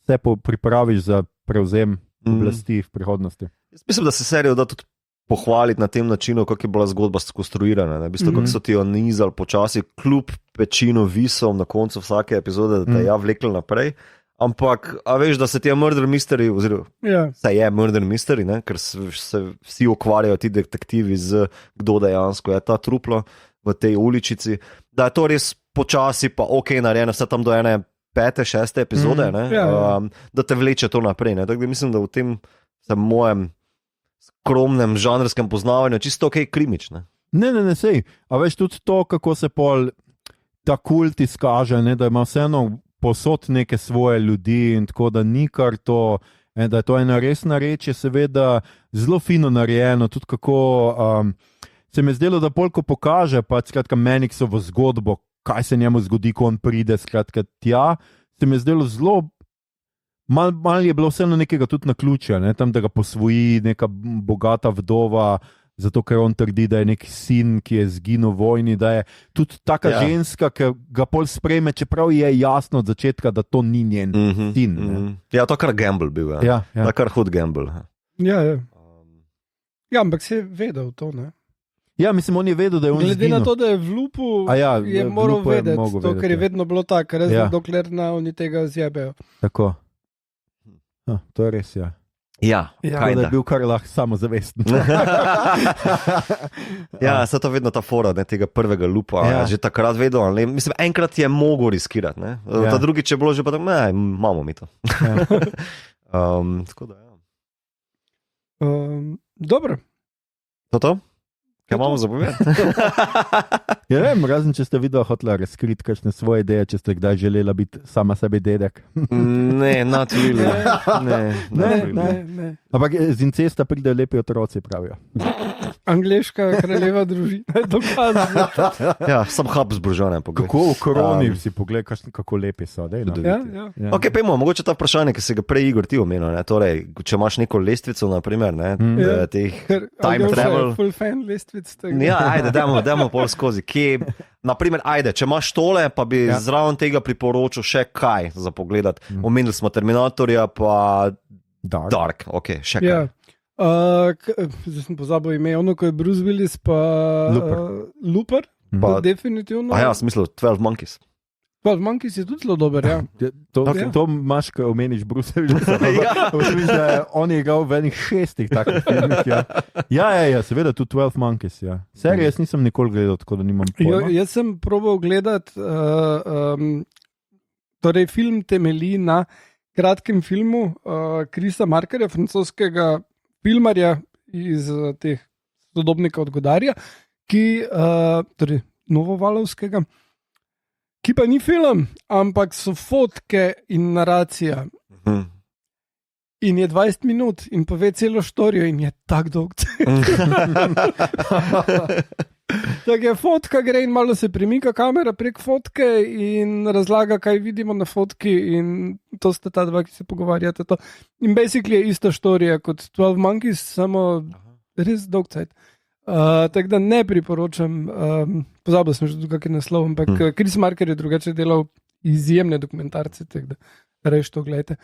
A: se pripraviš za prevzem oblasti v prihodnosti.
B: Jaz mislim, da se serijo da tudi pohvaliti na tem načinu, kako je bila zgodba skonstruirana. V bistvu, kako so ti jo nizali počasi, kljub pečinu visov na koncu vsake epizode, da te je vlekli naprej. Ampak, a veš, da se ti je murder mystery, oziroma se je murder mystery, ker se vsi ukvarjajo ti detektivi z kdo dejansko je ta truplo v tej uličici, da je to res počasi pa narejeno, vse tam do ene 5., 6. epizode, da te vleče to naprej. Tako da mislim, da v tem mojem skromnem žanrskem poznavanju čisto krimič.
A: Ne, sej. A veš tudi to, kako se pol ta kult izkaže, da ima vseeno posod neke svoje ljudi in tako, da ni kar to, da je to ena resna reč, je seveda zelo fino narejeno, tudi kako se mi je zdelo, da polko pokaže pa skratka Menixovo zgodbo, kaj se njemu zgodi, ko on pride, skratka tja, se mi je zdelo zelo, malo je bilo vseeno nekega tudi naključja, tam, da ga posvoji neka bogata vdova, zato ker on trdi, da je nek sin, ki je zginil v vojni, da je tudi taka ženska, ki ga pol sprejme, čeprav je jasno od začetka, da to ni njen sin.
B: Ja, to kar gamble bil,
A: ja.
B: To kar hud gamble.
C: Ja, ampak si vedel to, ne?
A: Ja, mislim, on je vedel, da je on
C: glede
A: zginil.
C: Na to, da je v lupu, je moral vedeti, to, ker je vedno bilo tako, dokler na oni tega zjebejo.
A: Tako. To je res, ja.
B: Ja,
A: Tako da je bil kar lahko samozavesten.
B: Ja, se to vedno ta fora, ne, tega prvega lupa, že takrat vedel, ali mislim, enkrat je mogel riskirati, ne. Ta drugič je bilo že pa tako, ne, imamo mi to. Tako da,
C: Dobro.
B: To? Kaj imamo za povedati?
A: Ja, vem, razen če ste videli hotela razkriti kakšne svoje ideje, če ste kdaj želela biti sama sebi dedek.
B: Ne, not really.
C: Ne.
A: Ampak z incesta pridejo lepi otroci, pravijo.
C: Angleška kraljeva družina je dokazala.
B: Ja, sem Habsburžane.
A: Kako v koroni si pogledaj, kako lepi so. Dej, no.
C: Ja.
B: Ok, pejmo, mogoče ta vprašanje, ki se ga prej Igor ti omenil, ne, torej, če imaš neko lestvico, naprimer, ne, teh time travel.
C: Full fan lestvic tega.
B: Ja, ajde, dajmo pol skozi. Kje, naprimer, ajde, če imaš tole, pa bi zraven tega priporočil še kaj za pogledati. Omenili smo Terminatorja, pa Dark. Ok, še kaj.
C: Ja. Zdaj sem pozabil ime, ono, ko je Bruce Willis, pa Looper. Definitivno.
B: A ja, smisel 12 Monkeys.
C: 12 Monkeys je tudi zelo dober, ja.
A: To imaš, ko omeniš Bruce Willisa. On je igral v enih 6 takih filmih. Ja, seveda tudi 12 Monkeys. Ja. Serije jaz nisem nikoli gledal, tako da nimam pojma.
C: Jaz sem probal gledati, torej film temelji na kratkem filmu Chrisa Markerja, francoskega filmarja iz teh sodobnika od Godarja, torej novovalovskega, ki pa ni film, ampak so fotke in naracija. In je 20 minut in pove celo štorijo in je tak dolg. Tako je fotka, gre in malo se premika kamera prek fotke in razlaga, kaj vidimo na fotki, in to sta ta dva, ki se pogovarjata. To. In basically je ista štorija kot 12 Monkeys, samo res dolg cajt. Tako da ne priporočam, pozabil sem že tukaj naslov, ampak Chris Marker je drugače delal izjemne dokumentarce, tako da reš to gledajte.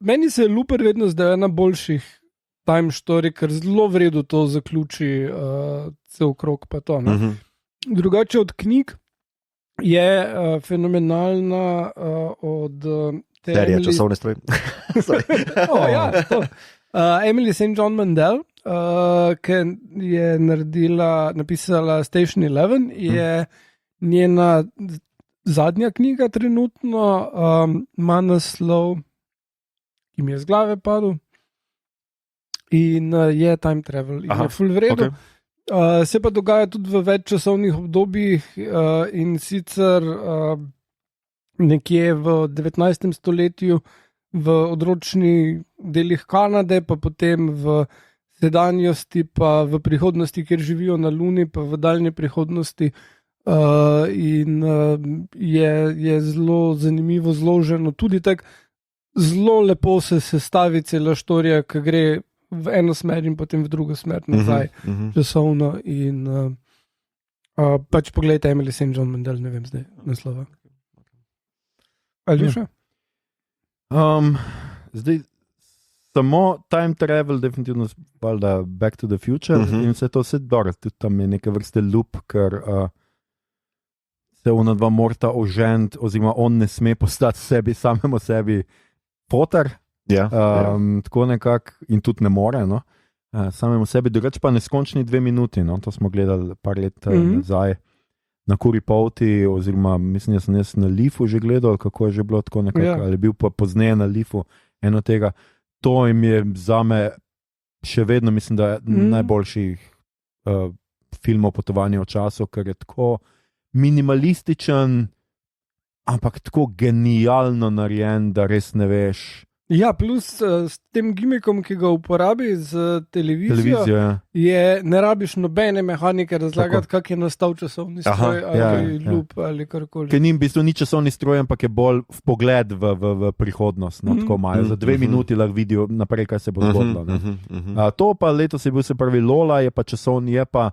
C: Meni se je Looper vedno zdaj ena boljših time story, ker zelo vredu to zaključi cel krog pa to. Drugače od knjig je fenomenalna od
B: serije Časovne stroje.
C: Emily St. John Mandel, ki je napisala Station 11, je njena zadnja knjiga trenutno, ima naslov, ki mi je z glave padel, in je time travel in je full vredu. Se pa dogaja tudi v več časovnih obdobjih, in sicer nekje v 19. stoletju v odročnih delih Kanade, pa potem v sedanjosti, pa v prihodnosti, kjer živijo na Luni, pa v daljni prihodnosti. In je zelo zanimivo zloženo, tudi tako zelo lepo se sestavi cela štorija, ki gre v eno smer in potem v drugo smer nazaj, časovno. In pač pogledajte Emily St. John Mandel, ne vem zdaj naslova. Ali še?
A: Zdaj, samo time travel, definitivno valjda Back to the Future, in vse to vse dobro, tudi tam je neke vrste loop, ker se ona dva morata oženiti, oziroma on ne sme postati samemu sebi fotar, tako nekako, in tudi ne more, no? Samemu sebi, drugače pa neskončni 2 minuti, no? To smo gledali par let nazaj na Kuripolti, oziroma mislim, da sem jaz na Leafu že gledal, kako je že bilo tako nekako, ali bil pa pozneje na Leafu eno tega. To jim je zame še vedno, mislim, da je najboljših filmov potovanja v času, ker je tako minimalističen, ampak tako genialno narejen, da res ne veš.
C: Ja, plus s tem gimikom, ki ga uporabi z televizijo, ne rabiš nobene mehanike razlagati, kak je nastal časovni stroj ali loop ali karkoli.
A: Ker ni v bistvu ni časovni stroj, ampak je bolj vpogled v prihodnost. No, tako imajo. Za 2 minuti lahko vidijo naprej, kaj se bo zgodilo. To pa letos je bil se pravi Lola, je pa časovni, je pa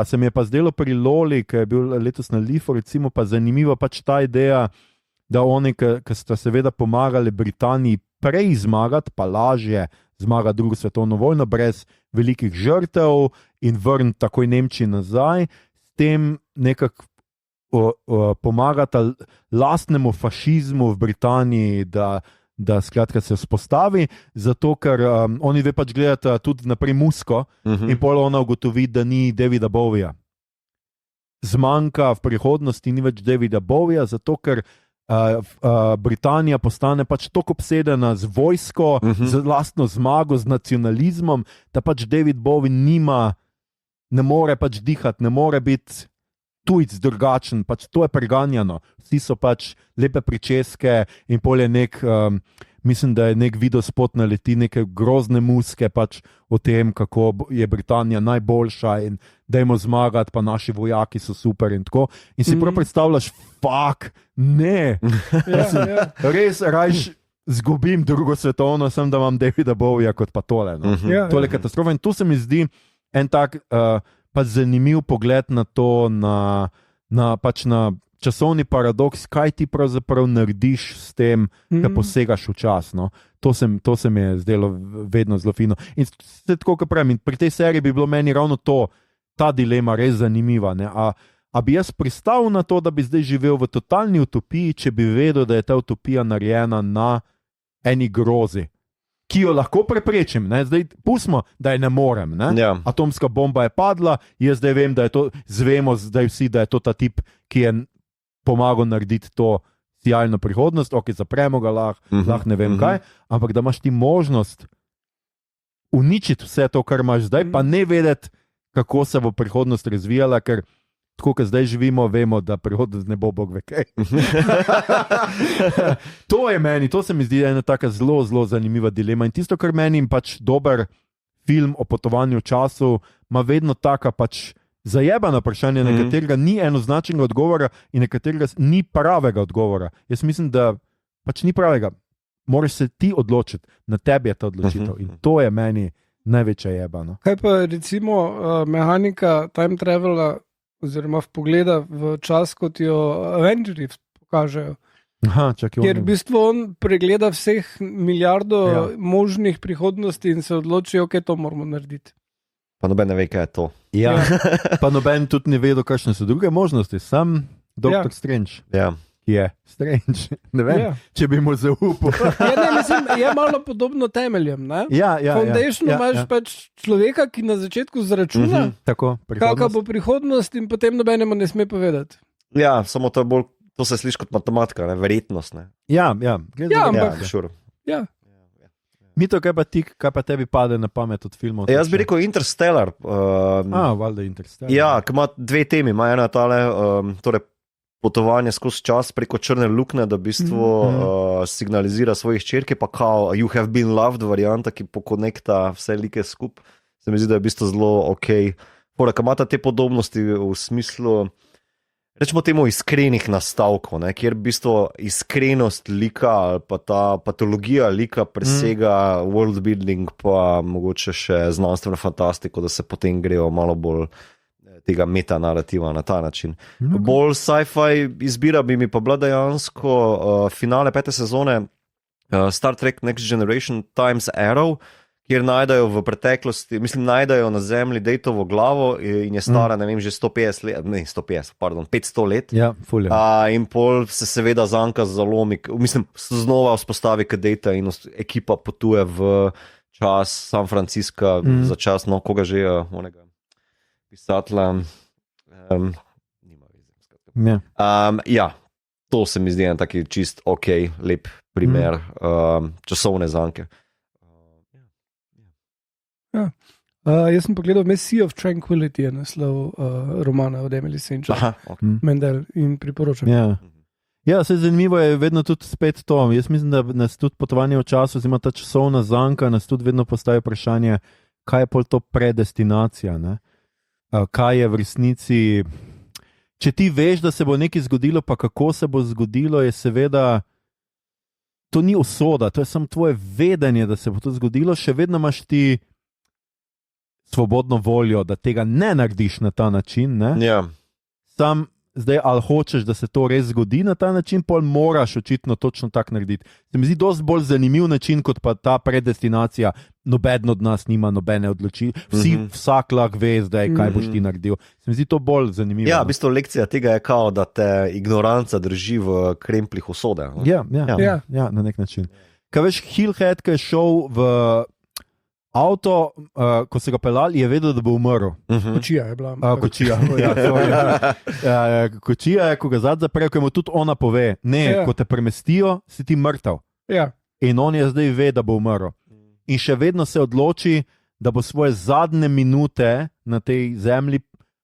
A: se mi je pa zdelo pri Loli, ki je bil letos na Leafu, recimo pa zanimiva pač ta ideja, da oni, ki sta seveda pomagali Britaniji prej zmagati, pa lažje zmagati drugo svetovno vojno, brez velikih žrtev in vrniti takoj Nemčiji nazaj, s tem nekako pomagati lastnemu fašizmu v Britaniji, da da skratka se vzpostavi, zato ker oni dve pač gledata tudi naprej Musko in pol ona ugotovi, da ni Davida Bowieja. Zmanjka v prihodnosti, ni več Davida Bowieja, zato ker Britanija postane pač tako obsedena z vojsko, z lastno zmago, z nacionalizmom, da pač David Bowie ne more pač dihati, ne more biti tujc, drugačen, pač to je preganjano. Vsi so pač lepe pričeske in pol je mislim, da je nek videospot naleti neke grozne muske pač o tem, kako je Britanija najboljša in dajmo zmagati, pa naši vojaki so super in tako. In si prav predstavljaš, fuck, ne. Res, rajš zgubim drugo svetovno, sem da imam Davida Bowieja kot pa tole. No. Tole katastrofa. In tu se mi zdi en tak pač zanimiv pogled na to, na časovni paradoks, kaj ti pravzaprav narediš s tem, da posegaš v čas. No? To se mi je zdelo vedno zelo fino. In se tako, kot pravim, pri tej seriji bi bilo meni ravno ta dilema res zanimiva. Ne? A bi jaz pristal na to, da bi zdaj živel v totalni utopiji, če bi vedel, da je ta utopija narejena na eni grozi, ki jo lahko preprečim. Ne? Zdaj pustimo, da je ne morem. Ne? Ja. Atomska bomba je padla, jaz zdaj vem, da je to, zvemo zdaj vsi, da je to ta tip, ki je pomagal narediti to sjajno prihodnost, ok, zapremo ga lahko ne vem kaj, ampak da imaš ti možnost uničiti vse to, kar imaš zdaj, pa ne vedeti, kako se bo prihodnost razvijala, ker tako, kot zdaj živimo, vemo, da prihodnost ne bo bog ve kaj. To se mi zdi ena taka zelo, zelo zanimiva dilema in tisto, kar meni pač dober film o potovanju v času, ima vedno taka pač zajebano vprašanje, na katerega ni enoznačnega odgovora in na katerega ni pravega odgovora. Jaz mislim, da pač ni pravega. Moraš se ti odločiti, na tebi je ta odločitev in to je meni največja jeba. No.
C: Kaj pa recimo mehanika time travela oziroma vpogleda v čas, kot jo Avengers pokažejo? Ker v bistvu on pregleda vseh milijardo možnih prihodnosti in se odloči, ok, to moramo narediti.
B: Pa noben ne ve, kaj je to.
A: Ja. Pa noben tudi ne ve, kakšne so druge možnosti. Sam Dr. Strange.
B: Ja.
A: Je Strange. Ne vem, če bi mu zaupal.
C: Mislim, je malo podobno temeljem. Ne? Foundation imaš pač človeka, ki na začetku zračuna, kakšna bo prihodnost in potem nobenemu ne sme povedati.
B: Ja, samo to je bolj, to se sliši kot matematika, ne? Verjetnost. Ne?
A: Ja,
C: ampak.
A: Ja. Mito, kaj pa tebi pade na pamet od filmov?
B: Jaz bi rekel Interstellar.
A: Valjda Interstellar.
B: Ja, ki ima dve temi. Ima ena tale, torej potovanje skozi čas preko črne luknje, da v bistvu signalizira svojih hčerke, pa kao You Have Been Loved varianta, ki pokonekta vse like skup. Se mi zdi, da je v bistvu zelo ok. Ki imata te podobnosti v smislu, rečemo temu, iskrenih nastavkov, ne, kjer v bistvu iskrenost lika ali pa ta patologija lika presega world building, pa mogoče še znanstveno fantastiko, da se potem grejo malo bolj tega metanarativa na ta način. Bolj sci-fi izbira bi mi pa bila dejansko finale 5. sezone Star Trek Next Generation Times Arrow, kjer najdejo v preteklosti, najdejo na Zemlji Dejtovo glavo in je stara, ne vem, že 500 let.
A: Ja, fulje.
B: In pol se seveda zanka zalomi, znova vzpostavi Dejta in ekipa potuje v čas San Francisca, za čas, no, koga že onega pisatla. Nima veze. Ja, to se mi zdi en taki čist ok, lep primer časovne zanke.
C: Jaz sem pogledal Sea of Tranquility, je naslov romana od Emily St. John Mandel in priporočam.
A: Ja, se zanimivo je vedno tudi spet to. Jaz mislim, da nas tudi potovanje v času, oziroma ta časovna zanka, nas tudi vedno postavi vprašanje, kaj je pol to predestinacija, ne? Kaj je v resnici, če ti veš, da se bo nekaj zgodilo, pa kako se bo zgodilo, je seveda, to ni usoda, to je samo tvoje vedenje, da se bo to zgodilo, še vedno imaš ti svobodno voljo, da tega ne narediš na ta način. Ne?
B: Ja.
A: Sam zdaj, ali hočeš, da se to res zgodi na ta način, pol moraš očitno točno tak narediti. Se mi zdi dosti bolj zanimiv način, kot pa ta predestinacija. Nobeden od nas nima nobene odločitve. Vsak lahko ve zdaj, kaj boš ti naredil. Se mi zdi to bolj zanimivo.
B: Ja, v bistvu lekcija tega je kao, da te ignoranca drži v kremplih usode.
A: Ja, na nek način. Kaj veš, Hillhead, ki je šel v avto, ko se ga pelali, je vedel, da bo umrl.
C: Kočija je bila.
A: Kočija, kočija je, ko ga zadnji zapre, ko mu tudi ona pove, ne, ko te premestijo, si ti mrtev.
C: Ja.
A: In on je zdaj ve, da bo umrl. In še vedno se odloči, da bo svoje zadnje minute na tej zemlji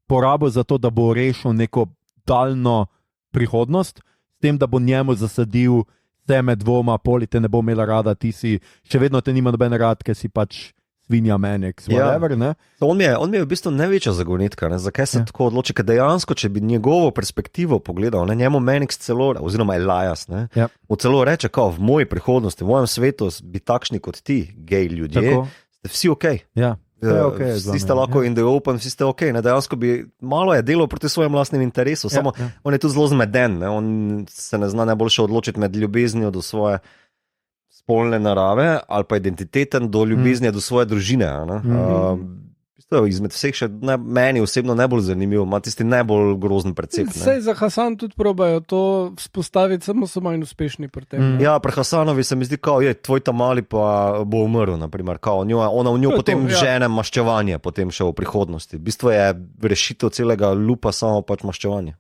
A: porabil za to, da bo rešil neko daljno prihodnost, s tem, da bo njemu zasadil teme dvoma, poli te ne bo imela rada, ti si, še vedno te nima noben rad, ker si pač svinja menek, whatever, ne?
B: On mi je v bistvu največja zagonetka, ne? Zakaj se tako odloči, ker dejansko, če bi njegovo perspektivo pogledal, ne? Njemu Menik celo, oziroma Elias, ne? Mu celo reče, kao, v moji prihodnosti, v mojem svetu bi takšni kot ti, gej ljudje,
A: Tako.
B: ste vsi ok.
A: Ja. Okay,
B: vsi ste lahko in the open, vsi ste ok. Ne? Dejansko bi malo je delal proti svojim lastnim interesu, samo on je tudi zelo zmeden, ne? On se ne zna najboljše odločiti med ljubeznijo do svoje spolne narave ali pa identiteten do ljubezni do svoje družine. Izmed vseh še meni osebno najbolj zanimivo, ima tisti najbolj grozen precept.
C: Sej za Hasan tudi probajo to vzpostaviti, samo so manj uspešni pri tem.
B: Ja, pri Hasanovi se mi zdi, kao je, tvoj ta mali pa bo umrl, naprimer, kao, ona v njo potem žene maščevanje, potem še v prihodnosti. V bistvu je rešitev celega lupa samo pač maščevanje.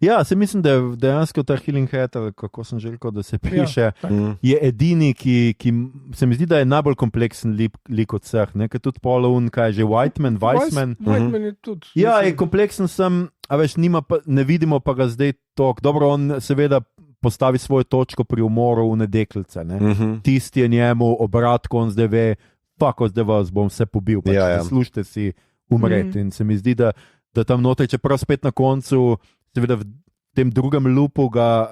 A: Ja, se mislim, da je dejansko ta Healing Head, kako sem že rekel, da se piše, je edini, ki se mi zdi, da je najbolj kompleksen lik od vseh, ne, ker tudi Paul kaj je že, Weissman.
C: Weissman je tudi.
A: Ja, je kompleksen sem, a veš, ne vidimo pa ga zdaj toliko. Dobro, on seveda postavi svojo točko pri umoru v Nedekljice, ne. Tisti je njemu obrat, ko on zdaj ve, zdaj vas bom vse pobil, pač zaslužite si umreti. In se mi zdi, da tam noter, čeprav spet na koncu, seveda v tem drugem lupu ga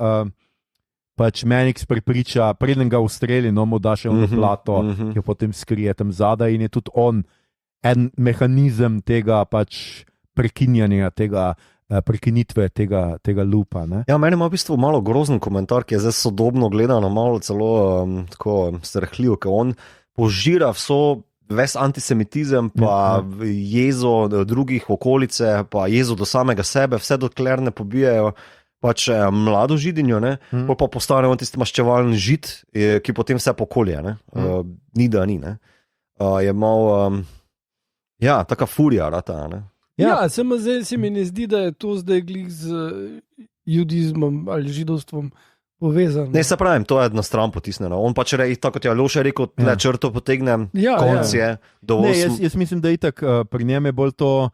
A: pač Menik prepriča, preden ga ustreli, no mu da še ono plato, ki jo potem skrije tam zadaj in je tudi on en mehanizem tega pač prekinjanja, prekinitve tega lupa. Ne?
B: Ja, meni ima v bistvu malo grozen komentar, ki je zdaj sodobno gledano, malo celo tako strhljiv, ker on požira ves antisemitizem, pa jezo drugih okolice, pa jezo do samega sebe, vse dokler ne pobijajo pač mlado židinjo, ne? Pa postane on tisti maščevalni žid, ki potem vse pokolje. Ne? Ni da ni. Ne? Je malo... Ja, taka furija rata, ne?
C: Ja, samo zdaj se mi ne zdi, da je to zdaj glih z judizmom ali židovstvom povezano.
B: Ne, se pravim, to je na stran potisneno. On pač tako kot je Aljoša rekel, tle črto potegnem, konc je, dovolj.
A: Ne, jaz mislim, da itak pri njem je bolj to...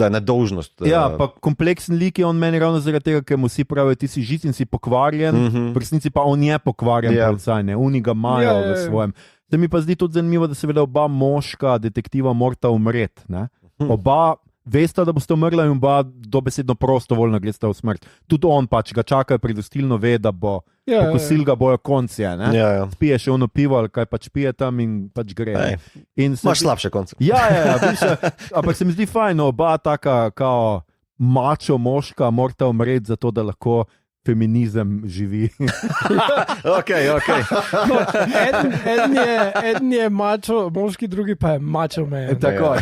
B: Da je nedolžnost.
A: Ja, pa kompleksen lik je on meni ravno zaradi tega, ker mu vsi pravijo, ti si žid in si pokvarjen, v resnici pa on je pokvarjen, oni ga imajo v svojem. Se mi pa zdi tudi zanimivo, da seveda oba moška detektiva morata umreti. Oba vesta, da boste umrla in oba dobesedno prostovoljno gresta v smrt. Tudi on pač ga čaka predostilno, ve, da bo pokosil ga bojo konce. Spije še ono pivo ali kaj pač pije tam in pač gre.
B: Imaš slabše konce.
A: Ja, ampak se mi zdi fajn, oba taka kao mačo moška morata umreti zato, da lahko feminizem živi.
B: Ok.
C: No, eden je mačo, moški, drugi pa je mačo me.
A: Tako.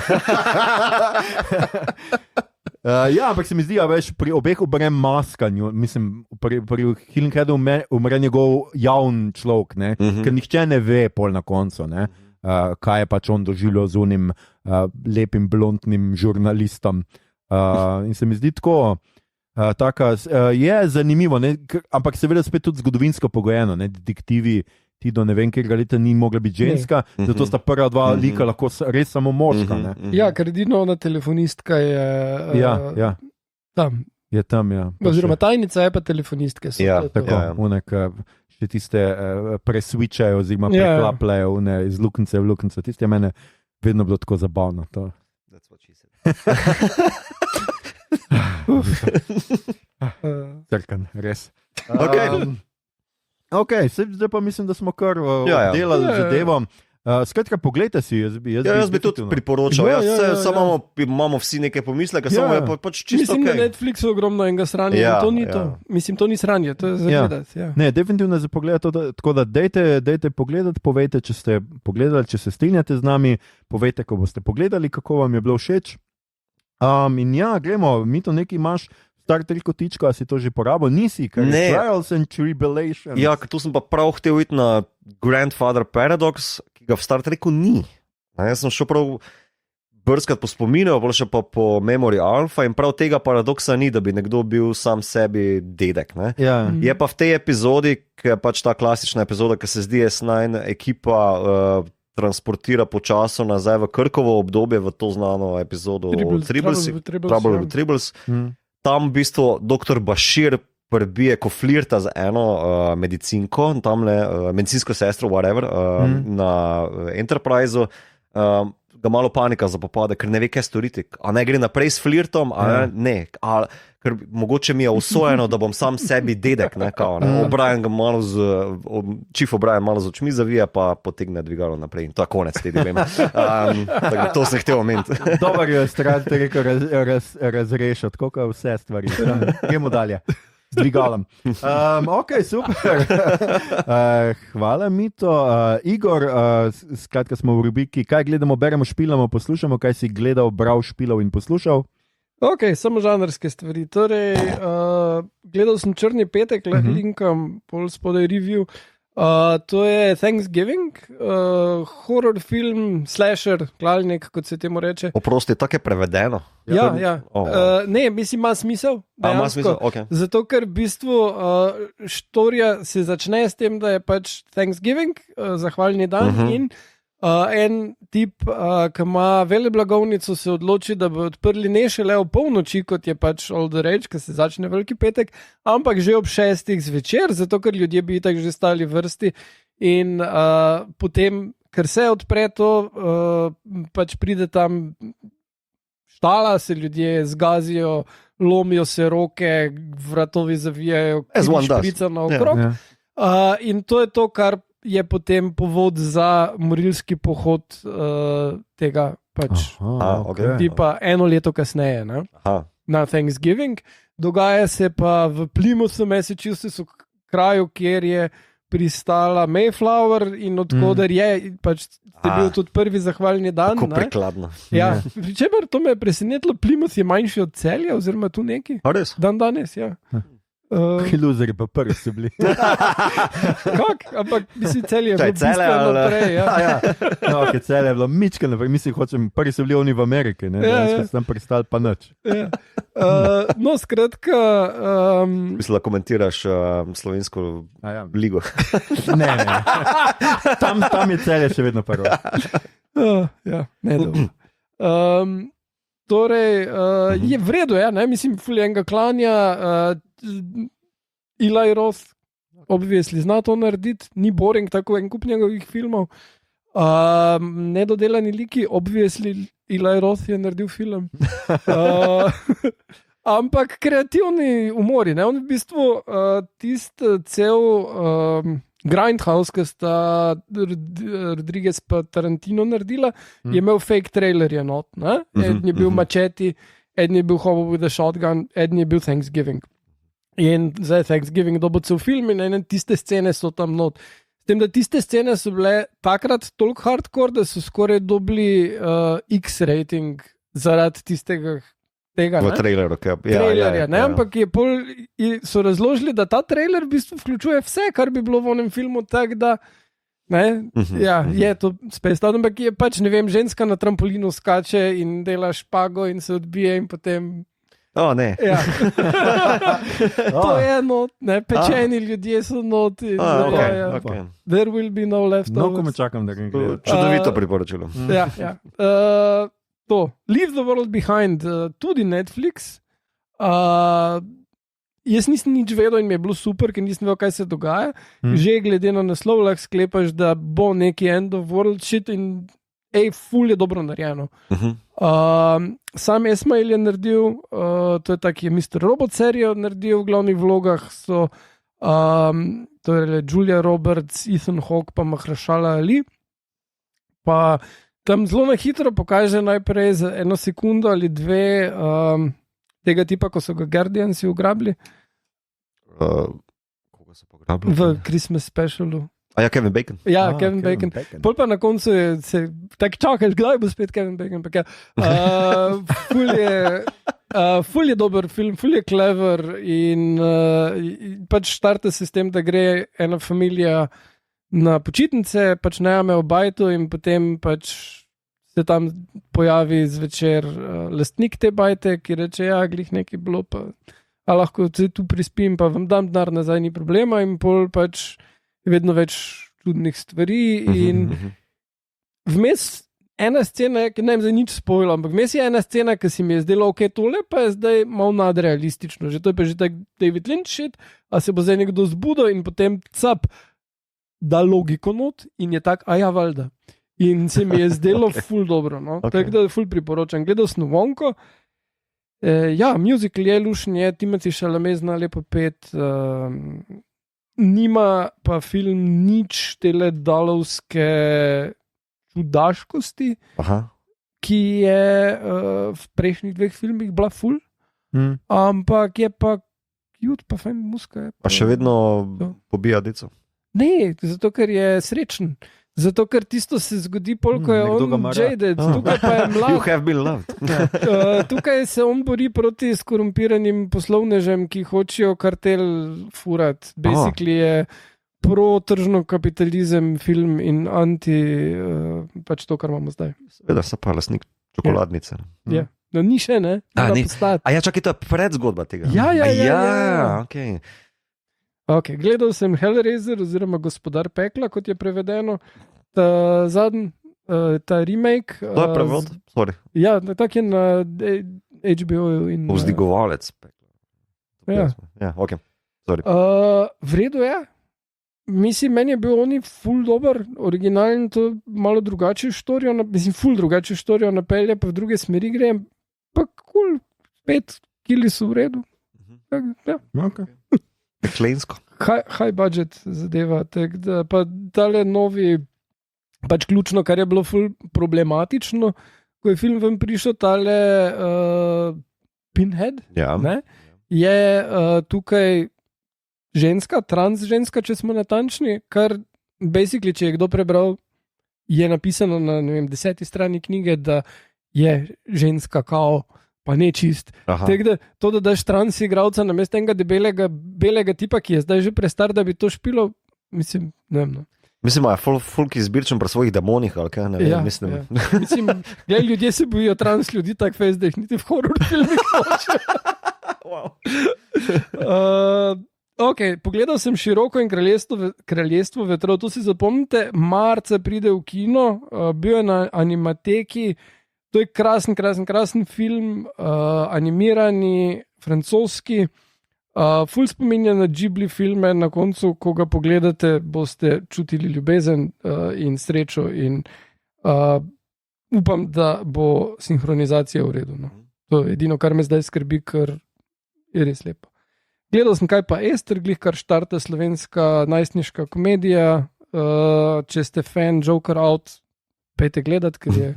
A: Ja, ampak se mi zdi, veš, pri obeh umre maskanju, mislim, pri Healing Headu umre njegov javn človek, ker nihče ne ve pol na koncu, kaj je pač on doživljal z unim lepim blondnim žurnalistom. In se mi zdi tako, je zanimivo, ampak seveda spet tudi zgodovinsko pogojeno, detektivi ti do ne vem, kjer leta ni mogla biti ženska, zato sta prva dva lika lahko res samo moška.
C: Ja, ker edino ona telefonistka je tam.
A: Je tam, ja.
C: Oziroma tajnica je pa telefonistka.
A: Ja, tako, unek še tiste presvičajo oziroma preklapljajo iz luknjice v luknjico. Tiste je mene vedno bilo tako zabavno.
B: That's what she said.
A: Trkan, res.
B: Ok,
A: zdaj pa mislim, da smo kar delali zadevo. Skratka, poglejte si. Jaz
B: bi tudi priporočal. Samo imamo vsi neke pomisleke, samo je pač čisto ok.
C: Mislim, na Netflixu ogromno enega sranja. To ni to. Mislim, to ni sranje, to je zagledati.
A: Ne, definitivno je za pogledati. Tako da dejte pogledati, povejte, če ste pogledali, če se strinjate z nami, povejte, ko boste pogledali, kako vam je bilo všeč. In ja, gremo, Mito, nekaj imaš Star Trek kotičko, a si to že porabil? Nisi, ker
B: Ne.
A: je Trials and Tribulations.
B: Ja, tu sem pa prav hotel iti na Grandfather Paradox, ki ga v Star Treku ni. Jaz sem šel prav brskati po spominu, pa še pa po Memory Alpha in prav tega paradoksa ni, da bi nekdo bil sam sebi dedek. Ne?
A: Ja.
B: Je pa v tej epizodi, ki je pač ta klasična epizoda, ki se zdi S9 ekipa transportira počasno nazaj v Krkovo obdobje, v to znano epizodo o Trouble with Tribbles. Tam v bistvu dr. Bashir prebije, ko flirta z eno medicinko, tamle medicinsko sestro, whatever, na Enterpriseu. Ga malo panika zapopade, ker ne ve, kaj storiti. A ne gre naprej s flirtom, a ne. Ker mogoče mi je usojeno, da bom sam sebi dedek. O'Brien ga malo Chief O'Brien malo z očmi zavija, pa potegne dvigalo naprej. In to je konec te dileme. To sem hotel omeniti.
A: Dobro je stran rekel razrešiti, koliko vse stvari. Gremo dalje. Z dvigalom. Ok, super. Hvala, Mito. Igor, skratka smo v rubriki, kaj gledamo, beremo, špilamo, poslušamo, kaj si gledal, bral, špilal in poslušal.
C: Ok, samo žanrske stvari. Torej, gledal sem Črni petek, lahko linkam, pol spodaj review. To je Thanksgiving, horror film, slasher, klalnik, kot se temu reče.
B: Oprosti, tako je prevedeno.
C: Ja. Ne, mislim, ima smisel.
B: Ima smisel, ok.
C: Zato, ker v bistvu štorija se začne s tem, da je pač Thanksgiving, zahvalni dan, in en tip, ki ima veleblagovnico, se odloči, da bo odprli ne šele ob polnoči, kot je pač All the Rage, ki se začne Veliki petek, ampak že ob 6 zvečer, zato ker ljudje bi itak že stali v vrsti in potem, ker se odpre to, pač pride tam štala, se ljudje zgazijo, lomijo se roke, vratovi zavijajo, šprica naokrog. In to je to, kar je potem povod za morilski pohod tega pač tipa eno leto kasneje na Thanksgiving. Dogaja se pa v Plymouthu, Massachusettsu, kraju, kjer je pristala Mayflower in odkoder je pač bil tudi prvi zahvalni dan.
B: Tako prikladno.
C: Ja, pričemer to me je presenetilo, Plymouth je manjši od Celja oziroma tu neki. Dan danes, ja.
A: Luzeri pa prvi so bili.
C: Kak? Ampak mislim, Celje je bilo bistveno naprej.
A: Celje je bilo mička naprej. Mislim, prvi so bili oni v Ameriki, ne? Sem pristal pa nič.
C: No, skratka...
B: Mislim, da komentiraš slovensko ligo.
C: Ne.
A: Tam je Celje še vedno prvo.
C: Ja, ne dobro. Torej, je v redu, mislim, fuljenga klanja, Eli Roth, obvisli, zna to narediti, ni boring, tako en kup njegovih filmov. Nedodelani liki, obvisli, Eli Roth je naredil film. Ampak kreativni umori, on v bistvu tisti cel... Grindhouse, ki sta Rodriguez pa Tarantino naredila, je imel fake trailerje not. Eden je bil Machete, eden je bil Hobo with a Shotgun, eden je bil Thanksgiving. In zdaj Thanksgiving dobo cel film in tiste scene so tam not. S tem, da tiste scene so bile takrat toliko hardcore, da so skoraj dobili X rating zaradi tistega v
B: traileru,
C: ampak so razložili, da ta trailer v bistvu vključuje vse, kar bi bilo v onem filmu, tako da je to spet, ampak je pač, ne vem, ženska na trampolinu skače in dela špago in se odbije in potem...
B: Ne.
C: Ja. To je not, pečeni ljudje so not.
B: Okay.
C: There will be no leftovers.
A: No, ko me čakam, da grem gledati.
B: Čudovito priporočilo.
C: Ja. To, Leave the World Behind, tudi Netflix. Jaz nisem nič vedel in mi je bilo super, ker nisem vedel, kaj se dogaja. Že glede na naslov lahko sklepaš, da bo neki end of world shit in ful je dobro narejeno. Sam Esmail je naredil, to je tak, je Mr. Robot serijo naredil, v glavnih vlogah so torej Julia Roberts, Ethan Hawke pa Mahershala Ali. Pa tam zelo na hitro pokaže najprej za 1 sekundo ali 2 tega tipa, ko so ga Guardiansi ugrabili.
B: Koga so pograbili?
C: V Christmas specialu.
B: Kevin Bacon.
C: Ja, Kevin Bacon. Pol pa na koncu se tako čakaš, kdaj bo spet Kevin Bacon. Ful je Ful je dober film, ful je clever in pač štarte se s tem, da gre ena familija na počitnice, pač najame v bajtu in potem pač se tam pojavi zvečer lastnik te bajte, ki reče, ja, glih nekaj bilo, pa a lahko se tu prispim, pa vam dam denar nazaj, ni problema in pol pač vedno več čudnih stvari in vmes ena scena je, ki ne vem za nič spojila, ampak vmes je ena scena, ki si mi je zdela, ok, tole pa je zdaj malo nadrealistično, že to je pa že tak David Lynch shit, a se bo zdaj nekdo zbudil in potem cap da logiko not in je tak, a ja, valjda. In se mi je zdelo ful dobro, no? Tako da ful priporočam. Gledal sem Wonko, ja, musical je lušen, je Timothy Chalamet zna lepo pet, nima pa film nič tele dalovske čudaškosti, ki je v prejšnjih 2 filmih bila ful, ampak je pa cute, pa fajn muska.
B: Pa še vedno pobija deco?
C: Ne, zato ker je srečen. Zato ker tisto se zgodi pol, ko je on jaded, tukaj pa je mlad.
B: You have been loved.
C: Tukaj se on bori proti skorumpiranim poslovnežem, ki hočejo kartel furat. Basically je pro-tržno kapitalizem film in anti pač to, kar imamo zdaj.
B: Seveda so pa lastnik čokoladnice.
C: Ja, no ni še, ne?
B: A ja, čakaj, to je predzgodba tega.
C: Ja.
B: Okay.
C: Gledal sem Hellraiser oziroma Gospodar pekla, kot je prevedeno. Zadnji, ta remake.
B: To je prevod? Sorry.
C: Ja, tak je na HBO.
B: Vzdigovalec pekla. Ja, ok. Sorry.
C: V redu je. Mislim, meni je bil oni ful dober, originalen, to malo drugače štorijo, ful drugače štorijo napelje, pa v druge smeri gre, pa cool, 5 kili so v redu. Ja.
A: Okay.
B: Klensko.
C: High budget zadeva, da pa tale novi, pač ključno, kar je bilo ful problematično, ko je film ven prišel, tale Pinhead, ne, je tukaj ženska, transženska, če smo natančni, kar basically, če je kdo prebral, je napisano na 10. strani knjige, da je ženska kao, pa ne čist. Tako da to, da daš trans igralca namesto enega belega tipa, ki je zdaj že prestar, da bi to špilo, mislim, ne vem.
B: Mislim, da je folk izbirčen pri svojih demonih, ali kaj, ne vem, mislim.
C: Ja. Mislim, gledaj, ljudje se bojijo trans ljudi, tak fez, da jih niti v horror filmih hoče. Ok, pogledal sem Široko in Kraljestvo vetrov, to si zapomnite, marca pride v kino, bil je na Animateki, to je krasen film, animirani, francoski, ful spominja na Ghibli filme, na koncu, ko ga pogledate, boste čutili ljubezen in srečo in upam, da bo sinhronizacija v redu. No. To je edino, kar me zdaj skrbi, ker je res lepo. Gledal sem kaj pa Ester, glih kar štarta slovenska najstniška komedija. Če ste fan Joker Out, pejte gledat, ker je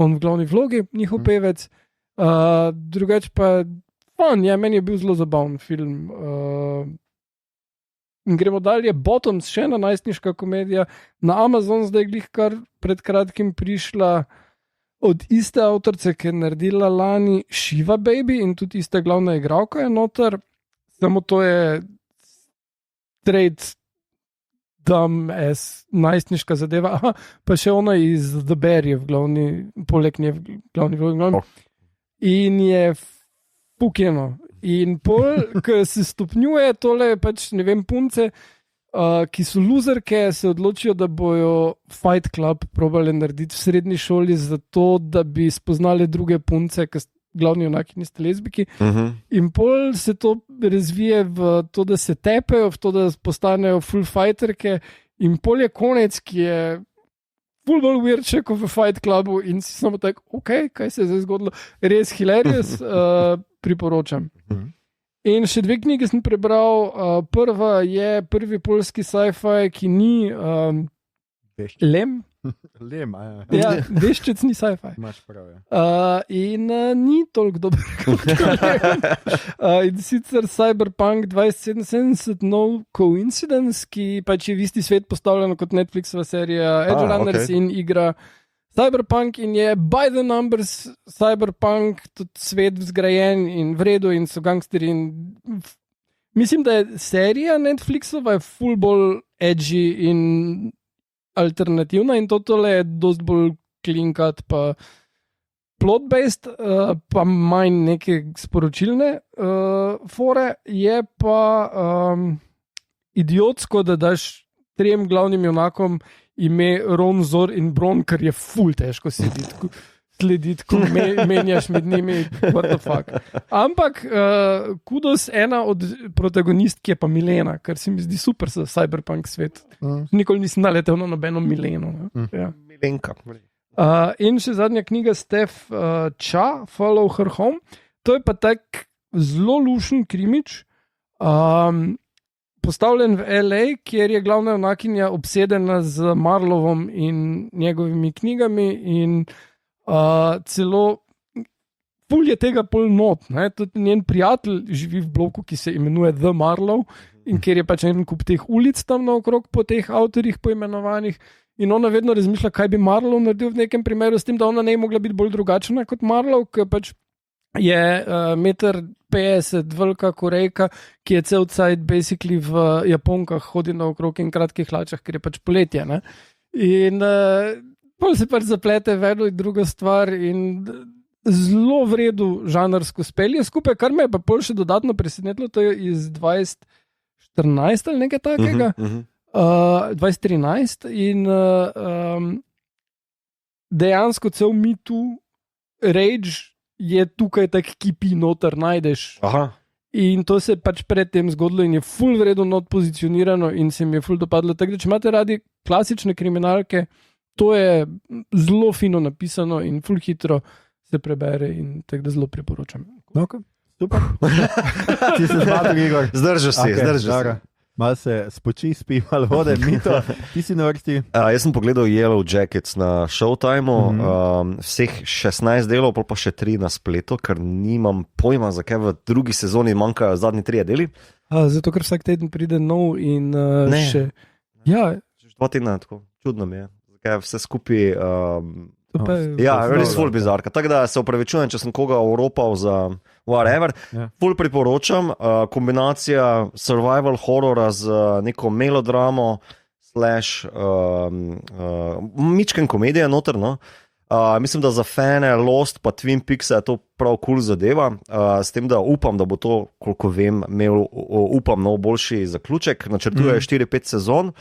C: on v glavni vlogi, njihov pevec. Drugač pa fun, ja, meni je bil zelo zabaven film. Gremo dalje, Bottoms, še ena najstniška komedija. Na Amazon zdaj glih kar pred kratkim prišla od iste avtorice, ki je naredila lani Shiva Baby in tudi ista glavna igralka je noter. Samo to je straight dumb as najstniška zadeva. Aha, pa še ona iz The Bear je v glavni, poleg nje v glavni vlogi. In je pukjeno. In pol, ko se stopnjuje tole, pač ne vem, punce, ki so luzerke, se odločijo, da bojo Fight Club probali narediti v srednji šoli zato, da bi spoznali druge punce, ki glavni junaki niste lezbiki. In pol se to razvije v to, da se tepejo, v to, da postanejo full fighterke in pol je konec, ki je full bolj weird, kot v Fight Clubu in si samo tak, ok, kaj se je zdaj zgodilo? Res hilarious, priporočam. In še 2 knjige sem prebral. Prva je prvi poljski sci-fi, ki ni Lem.
A: Lem,
C: ja, Veščec ni sci-fi.
A: Imaš prav, ja.
C: In ni toliko dober kot Lem. In sicer Cyberpunk 2077 No Coincidence, ki pač je v isti svet postavljeno kot Netflixova serija Edge Runners in igra Cyberpunk in je by the numbers Cyberpunk, tudi svet zgrajen in v redu in so gangsteri. Mislim, da je serija Netflixova je ful bolj edgy in alternativna in tole je dosti bolj klinkat pa plot-based, pa manj neke sporočilne fore, je pa idiotsko, da daš 3 glavnim junakom ime Ron, Zor in Bron, ker je ful težko slediti, ko menjaš med njimi, what the fuck. Ampak kudos ena od protagonistk je pa Milena, kar se mi zdi super za Cyberpunk svet. Nikoli nisem naletel na nobeno Mileno. Ja.
B: Milenka.
C: In še zadnja knjiga Steph Cha, Follow Her Home. To je pa tak zelo lušen krimič, postavljen v LA, kjer je glavna junakinja obsedena z Marlovom in njegovimi knjigami in celo ful je tega pol not. Tudi njen prijatelj živi v bloku, ki se imenuje The Marlow in kjer je pač en kup teh ulic tam naokrog po teh avtorjih poimenovanih. In ona vedno razmišlja, kaj bi Marlow naredil v nekem primeru, s tem, da ona ne bi mogla biti bolj drugačna kot Marlow, ker pač je 1,50 m velika Korejka, ki je cel cajt basically v japonkah hodi naokrog in kratkih hlačah, ker je pač poletje. Ne? In pol se pač zaplete v eno in drugo stvar in zelo v redu žanrsko spelje skupaj, kar me je pa pol še dodatno presenetilo, to je iz 2014 ali nekaj takega. 2013 in dejansko cel Me Too Rage je tukaj tak kipi noter najdeš.
B: Aha.
C: In to se je pač predtem zgodilo in je ful vredno not pozicionirano in se mi je ful dopadlo. Tako da, če imate radi klasične kriminalke, to je zelo fino napisano in ful hitro se prebere in tako da zelo priporočam.
A: Okay. Super. Ti se zmagal, Igor.
B: Zdrži si.
A: Malo se spoči, spi, malo vode, Mito, ti si na vrsti.
B: Jaz sem pogledal Yellow Jackets na Showtimeu, vseh 16 delov, pa še 3 na spletu, ker nimam pojma, zakaj v drugi sezoni manjkajo zadnji 3 deli.
C: Zato, ker vsak teden pride nov in še... Ja.
B: 2 tedna, tako čudno mi je, zakaj vse skupaj...
C: Ja,
B: res ful bizarka. Tako da se opravičujem, če sem koga oropal za whatever. Ful priporočam, kombinacija survival horrora z neko melodramo / mičken komedija noter, no. Mislim, da za fane Lost pa Twin Peaks je to prav cool zadeva, s tem, da upam, da bo to, koliko vem, imel boljši zaključek. Načrtuje 4-5 sezon.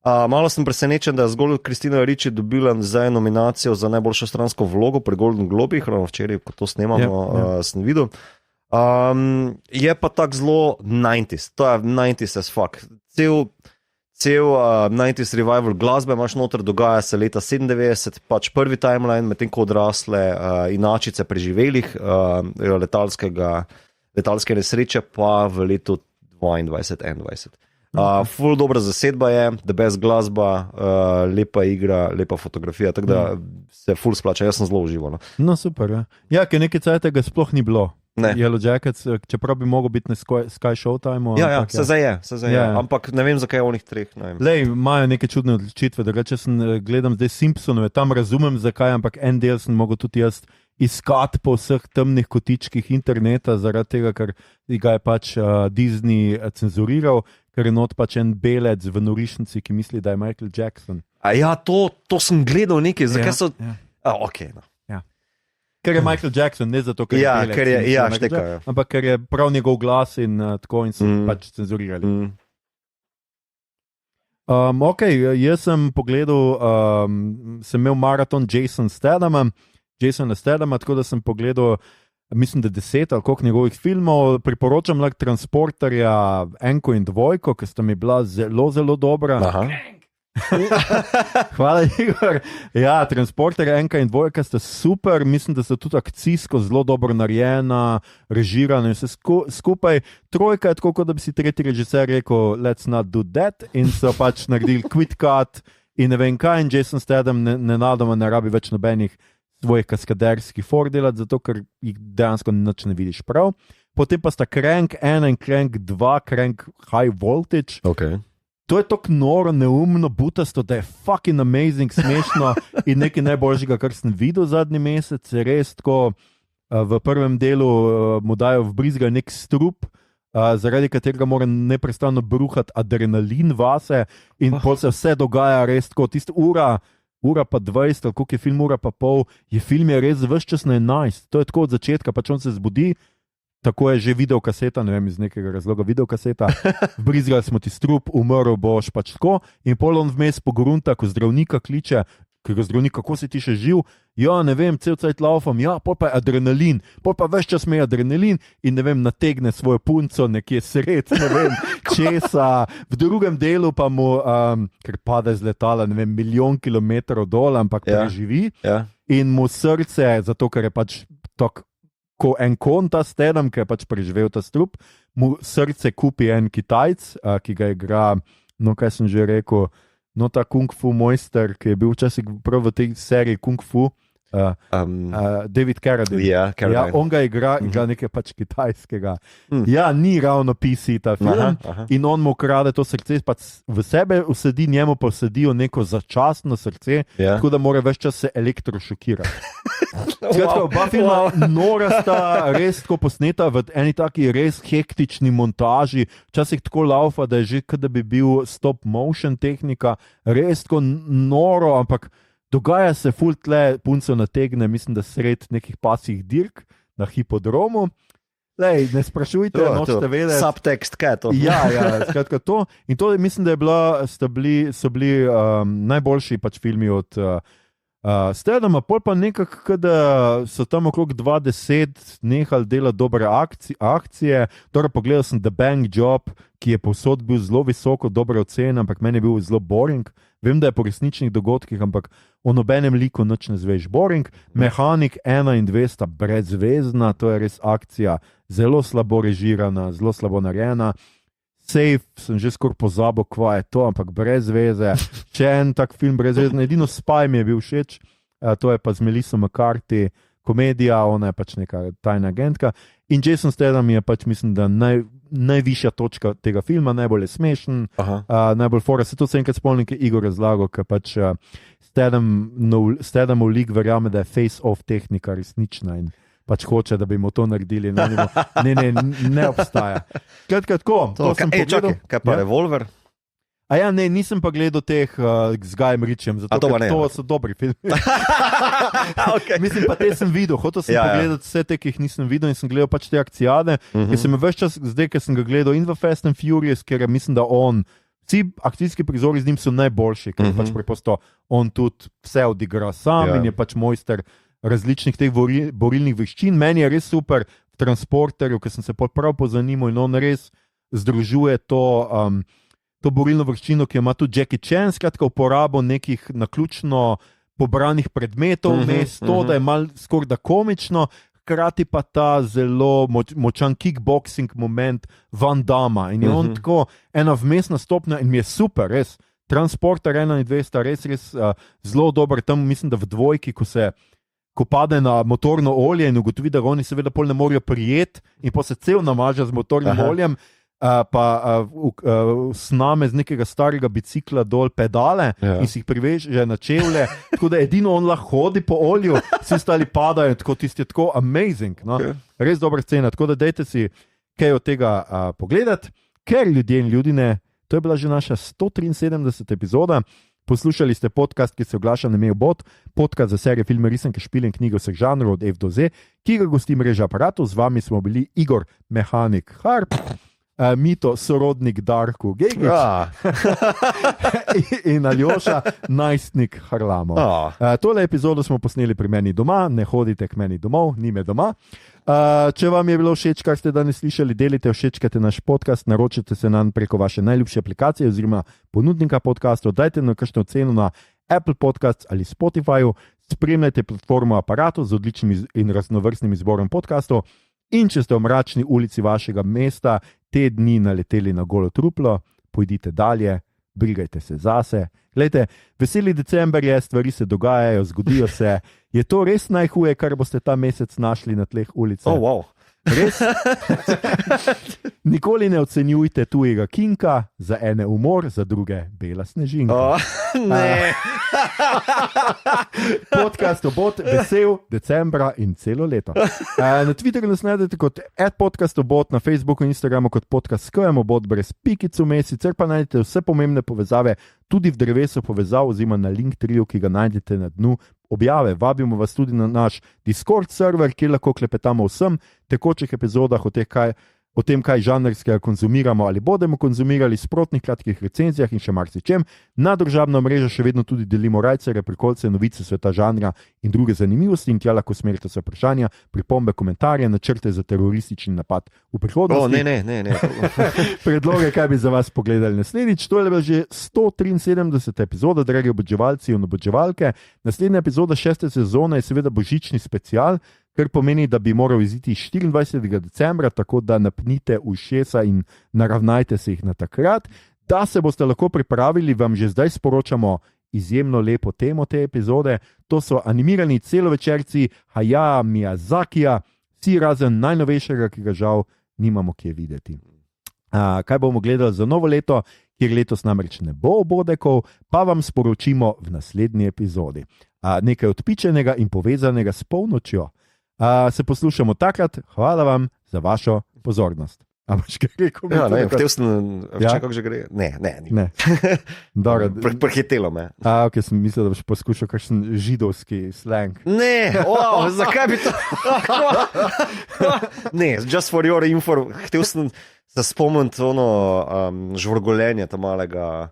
B: Malo sem presenečen, da je zgolj Kristina Ricci dobila zdaj nominacijo za najboljšo stransko vlogo pri Golden Globih, ravno včeraj, ko to snemamo, sem videl. Je pa tak zelo 90s, to je 90s as fuck. Cel 90s revival glasbe imaš noter, dogaja se leta 97, pač prvi timeline, medtem ko odrasle inačice preživelih letalske nesreče pa v letu 22-21. Ful dobra zasedba je, the best glasba, lepa igra, lepa fotografija, tako da se ful splača, jaz sem zelo užival.
A: No super, ja. Ja, ker nekaj cajtega sploh ni bilo. Yellow Jackets, čeprav bi mogel biti na Sky Showtimeu.
B: Ja, se zdaj je, ampak ne vem, zakaj onih 3.
A: Lej, imajo neke čudne odločitve, drugače sem gledam zdaj Simpsonove, tam razumem zakaj, ampak en del sem mogel tudi jaz iskati po vseh temnih kotičkih interneta, zaradi tega, ker ga je pač Disney cenzuriral, ker je not pač en belec v norišnici, ki misli, da je Michael Jackson.
B: Ja, to sem gledal nekaj, zakaj so... Okay, no.
A: Ker je Michael Jackson, ne zato, ker je belec.
B: Štekajo.
A: Ampak ker je prav njegov glas in tako in so pač cenzurirali. Jaz sem pogledal, sem imel maraton Jasona Stathama, tako da sem pogledal, mislim, da 10 ali koliko njegovih filmov. Priporočam lahko Transporterja 1 in 2, ker sta mi bila zelo, zelo dobra. Hvala, Igor. Ja, Transporter 1 in 2 sta super, mislim, da sta tudi akcijsko zelo dobro narejena, režirana in vse skupaj. 3 je tako, kot da bi si tretji režiser rekel, let's not do that, in so pač naredili quit cut in ne vem kaj, in Jason Statham nenadoma ne rabi več nobenih svojih kaskaderskih for delati, zato ker jih dejansko nič ne vidiš prav. Potem pa sta Crank 1 in Crank 2, Crank High Voltage. to je tako noro, neumno, butasto, da je fucking amazing, smešno in nekaj najboljšega, kar sem videl zadnji mesec. Res tako v prvem delu mu dajo vbrizgajo nek strup, zaradi katerega mora neprestano bruhati adrenalin vase in pol se vse dogaja res tako, tista ura pa 20, ali koliko je film, ura pa pol, film je res ves čas na 11, to je tako od začetka, pač on se zbudi, tako je že videokaseta, ne vem iz nekega razloga videokaseta, vbrizgali smo ti strup, umrl boš pač tako in pol on vmes pogrunta, ko zdravnika kliče, ker zdravnik, kako si ti še živ? Ja, ne vem, cel cajt laufam, ja, pol pa je adrenalin, pol pa ves čas me je adrenalin in ne vem, nategne svojo punco nekje sred, ne vem, česa. V drugem delu pa mu, ker pade z letala, ne vem, 1 milijon kilometrov dol, ampak preživi in mu srce, zato ker je pač tako, ko en kon ta stedem, ki je pač preživel ta strup, mu srce kupi en Kitajc, ki ga igra, no kaj sem že rekel, no ta kung fu mojster, ki je bil včasih prav v tej seriji kung fu, David Carradine.
B: Ja,
A: on ga igra nekaj pač kitajskega. Ja, ni ravno PC ta film in on mu krade to srce, pač v sebe usedi, njemu pa usedijo neko začasno srce, tako da mora ves čas se elektrošokirati. Skratka, oba filma nora sta, res tako posneta v eni taki res hektični montaži, včasih tako laufa, da je že kot da bi bil stop motion tehnika, res tako noro, ampak dogaja se ful tle, punco nategne, mislim, da sred nekih pasjih dirk na hipodromu. Lej, ne sprašujte, nočete vedeti.
B: Subtext, kaj je to?
A: Ja, skratka to. In to mislim, da so bili najboljši pač filmi od Stedama, pol pa nekako, da so tam okrog 2010 nehali delati dobre akcije. Torej, pogledal sem The Bang Job, ki je povsod bil zelo visoko, dobre ocene, ampak meni je bil zelo boring. Vem, da je po resničnih dogodkih, ampak o nobenem liku nič ne zveš. Boring, Mehanik 1 in 2 sta brezvezna, to je res akcija, zelo slabo režirana, zelo slabo narejena. Safe, sem že skoraj pozabil, kva je to, ampak brez veze. Če en tak film brez veze, edino Spy mi je bil všeč, to je pa z Melissa McCarthy, komedija, ona je pač neka tajna agentka. In Jason Statham je pač, mislim, da najvišja točka tega filma, najbolj je smešen, najbolj fora. Se to se enkrat spomnim, ki je Igor razlagal, ker pač Stathamov lik verjame, da je face-off tehnika resnična in pač hoče, da bi mu to naredili. Ne obstaja. Kratka, tako, to sem pogledal.
B: Kaj pa Revolver?
A: A ja, ne, nisem pa gledal teh z Gujem Ritchiem, zato to so dobri filmi.
B: Okay.
A: Mislim, pa te sem videl, hotel sem pogledati vse te, ki jih nisem videl in sem gledal pač te akcijade, ki sem me ves čas, zdaj, ker sem ga gledal in v Fast and Furious, ker mislim, da vsi akcijski prizori z njim so najboljši, ker pač preprosto on tudi vse odigra sam in je pač mojster različnih teh borilnih veščin. Meni je res super v Transporterju, ker sem se prav pozanimal in on res združuje to borilno vrščino, ki ima tudi Jackie Chan, skratka uporabo nekih naključno pobranih predmetov, da je malo skoraj da komično, hkrati pa ta zelo močan kickboxing moment Van Damme in je on tako ena vmesna stopnja in mi je super, res. Transporter 1 in 2 sta res zelo dober, tam mislim, da v dvojki, ko pade na motorno olje in ugotovi, da oni seveda pol ne morejo prijeti in pa se cel namaže z motornim oljem, pa sname z nekega starega bicikla dol pedale in si jih priveže na čevlje, tako da edino on lahko hodi po olju, vsi ostali padajo, tako tisti je tako amazing. No? Res dobra scena, tako da dajte si kaj od tega pogledati, ker ljudje in ljudine, to je bila že naša 173. epizoda. Poslušali ste podcast, ki se oglaša na Mailbot, podcast za serijo filme, risanke, špile in knjige vseh žanrov od F do Z, ki ga gosti mreža Aparatov. Z vami smo bili Igor, Mehanik Harp, Mito, sorodnik Darku Gegić in Aljoša, najstnik Harlamov. Tole epizodo smo posneli pri meni doma, ne hodite k meni domov, ni me doma. Če vam je bilo všeč, kar ste danes slišali, delite, všečkajte naš podcast, naročite se nam preko vaše najljubše aplikacije oziroma ponudnika podcastov, dajte nam kakšno oceno na Apple Podcasts ali Spotifyju, spremljajte platformo Aparatov z odličnim in raznovrstnim izborom podcastov in če ste v mračni ulici vašega mesta te dni naleteli na golo truplo, pojdite dalje, brigajte se zase. Glejte, veseli december je, stvari se dogajajo, zgodijo se. Je to res najhuje, kar boste ta mesec našli na tleh ulice?
B: Wow.
A: Res? Nikoli ne ocenjujte tujega kinka, za ene umor, za druge bela snežinka.
B: Ne.
A: Podcast Obot, vesel decembra in celo leto. Na Twitterju nas najdete kot @podcastobot, na Facebooku in Instagramu kot podcast skojemo bot brez pikic vmes, sicer pa najdete vse pomembne povezave tudi v drevesu povezav oziroma na Linktree, ki ga najdete na dnu objave. Vabimo vas tudi na naš Discord server, kjer lahko klepetamo o vsem tekočih epizodah, o tem, kaj žanrskega konzumiramo ali bomo konzumirali, sprotnih kratkih recenzijah in še marsičem. Na družabno mrežo še vedno tudi delimo rajcere, prikolce, novice sveta žanra in druge zanimivosti, in tja lahko smerite vse vprašanja, pripombe, komentarje, načrte za teroristični napad v prihodnosti.
B: Ne.
A: Predloge, kaj bi za vas pogledali naslednjič. To je bila že 173. epizoda, dragi oboževalci in oboževalke. Naslednja epizoda 6. sezone je seveda božični special, kar pomeni, da bi moral iziti 24. decembra, tako da napnite ušesa in naravnajte se jih na takrat. Da se boste lahko pripravili, vam že zdaj sporočamo izjemno lepo temo te epizode. To so animirani celovečerci Hayao Miyazakija, vsi razen najnovejšega, ki ga žal nimamo kje videti. Kaj bomo gledali za novo leto, kjer letos namreč ne bo obodekov, pa vam sporočimo v naslednji epizodi. Nekaj odpičenega in povezanega s polnočjo. Se poslušamo takrat, hvala vam za vašo pozornost. Boš kaj rekel?
B: Ja, ne, hotel sem, kako že gre. Ne. Prehitelo me.
A: Okay, sem mislil, da boš poskušal kakšen židovski slang.
B: Ne, zakaj bi to? Ne, just for your info, hotel sem se spomniti žvrgolenje tam malega.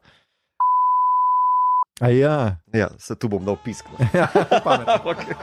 A: Ja.
B: Ja, se tu bom dal pisk.
A: Ja, pametno.
B: Okay.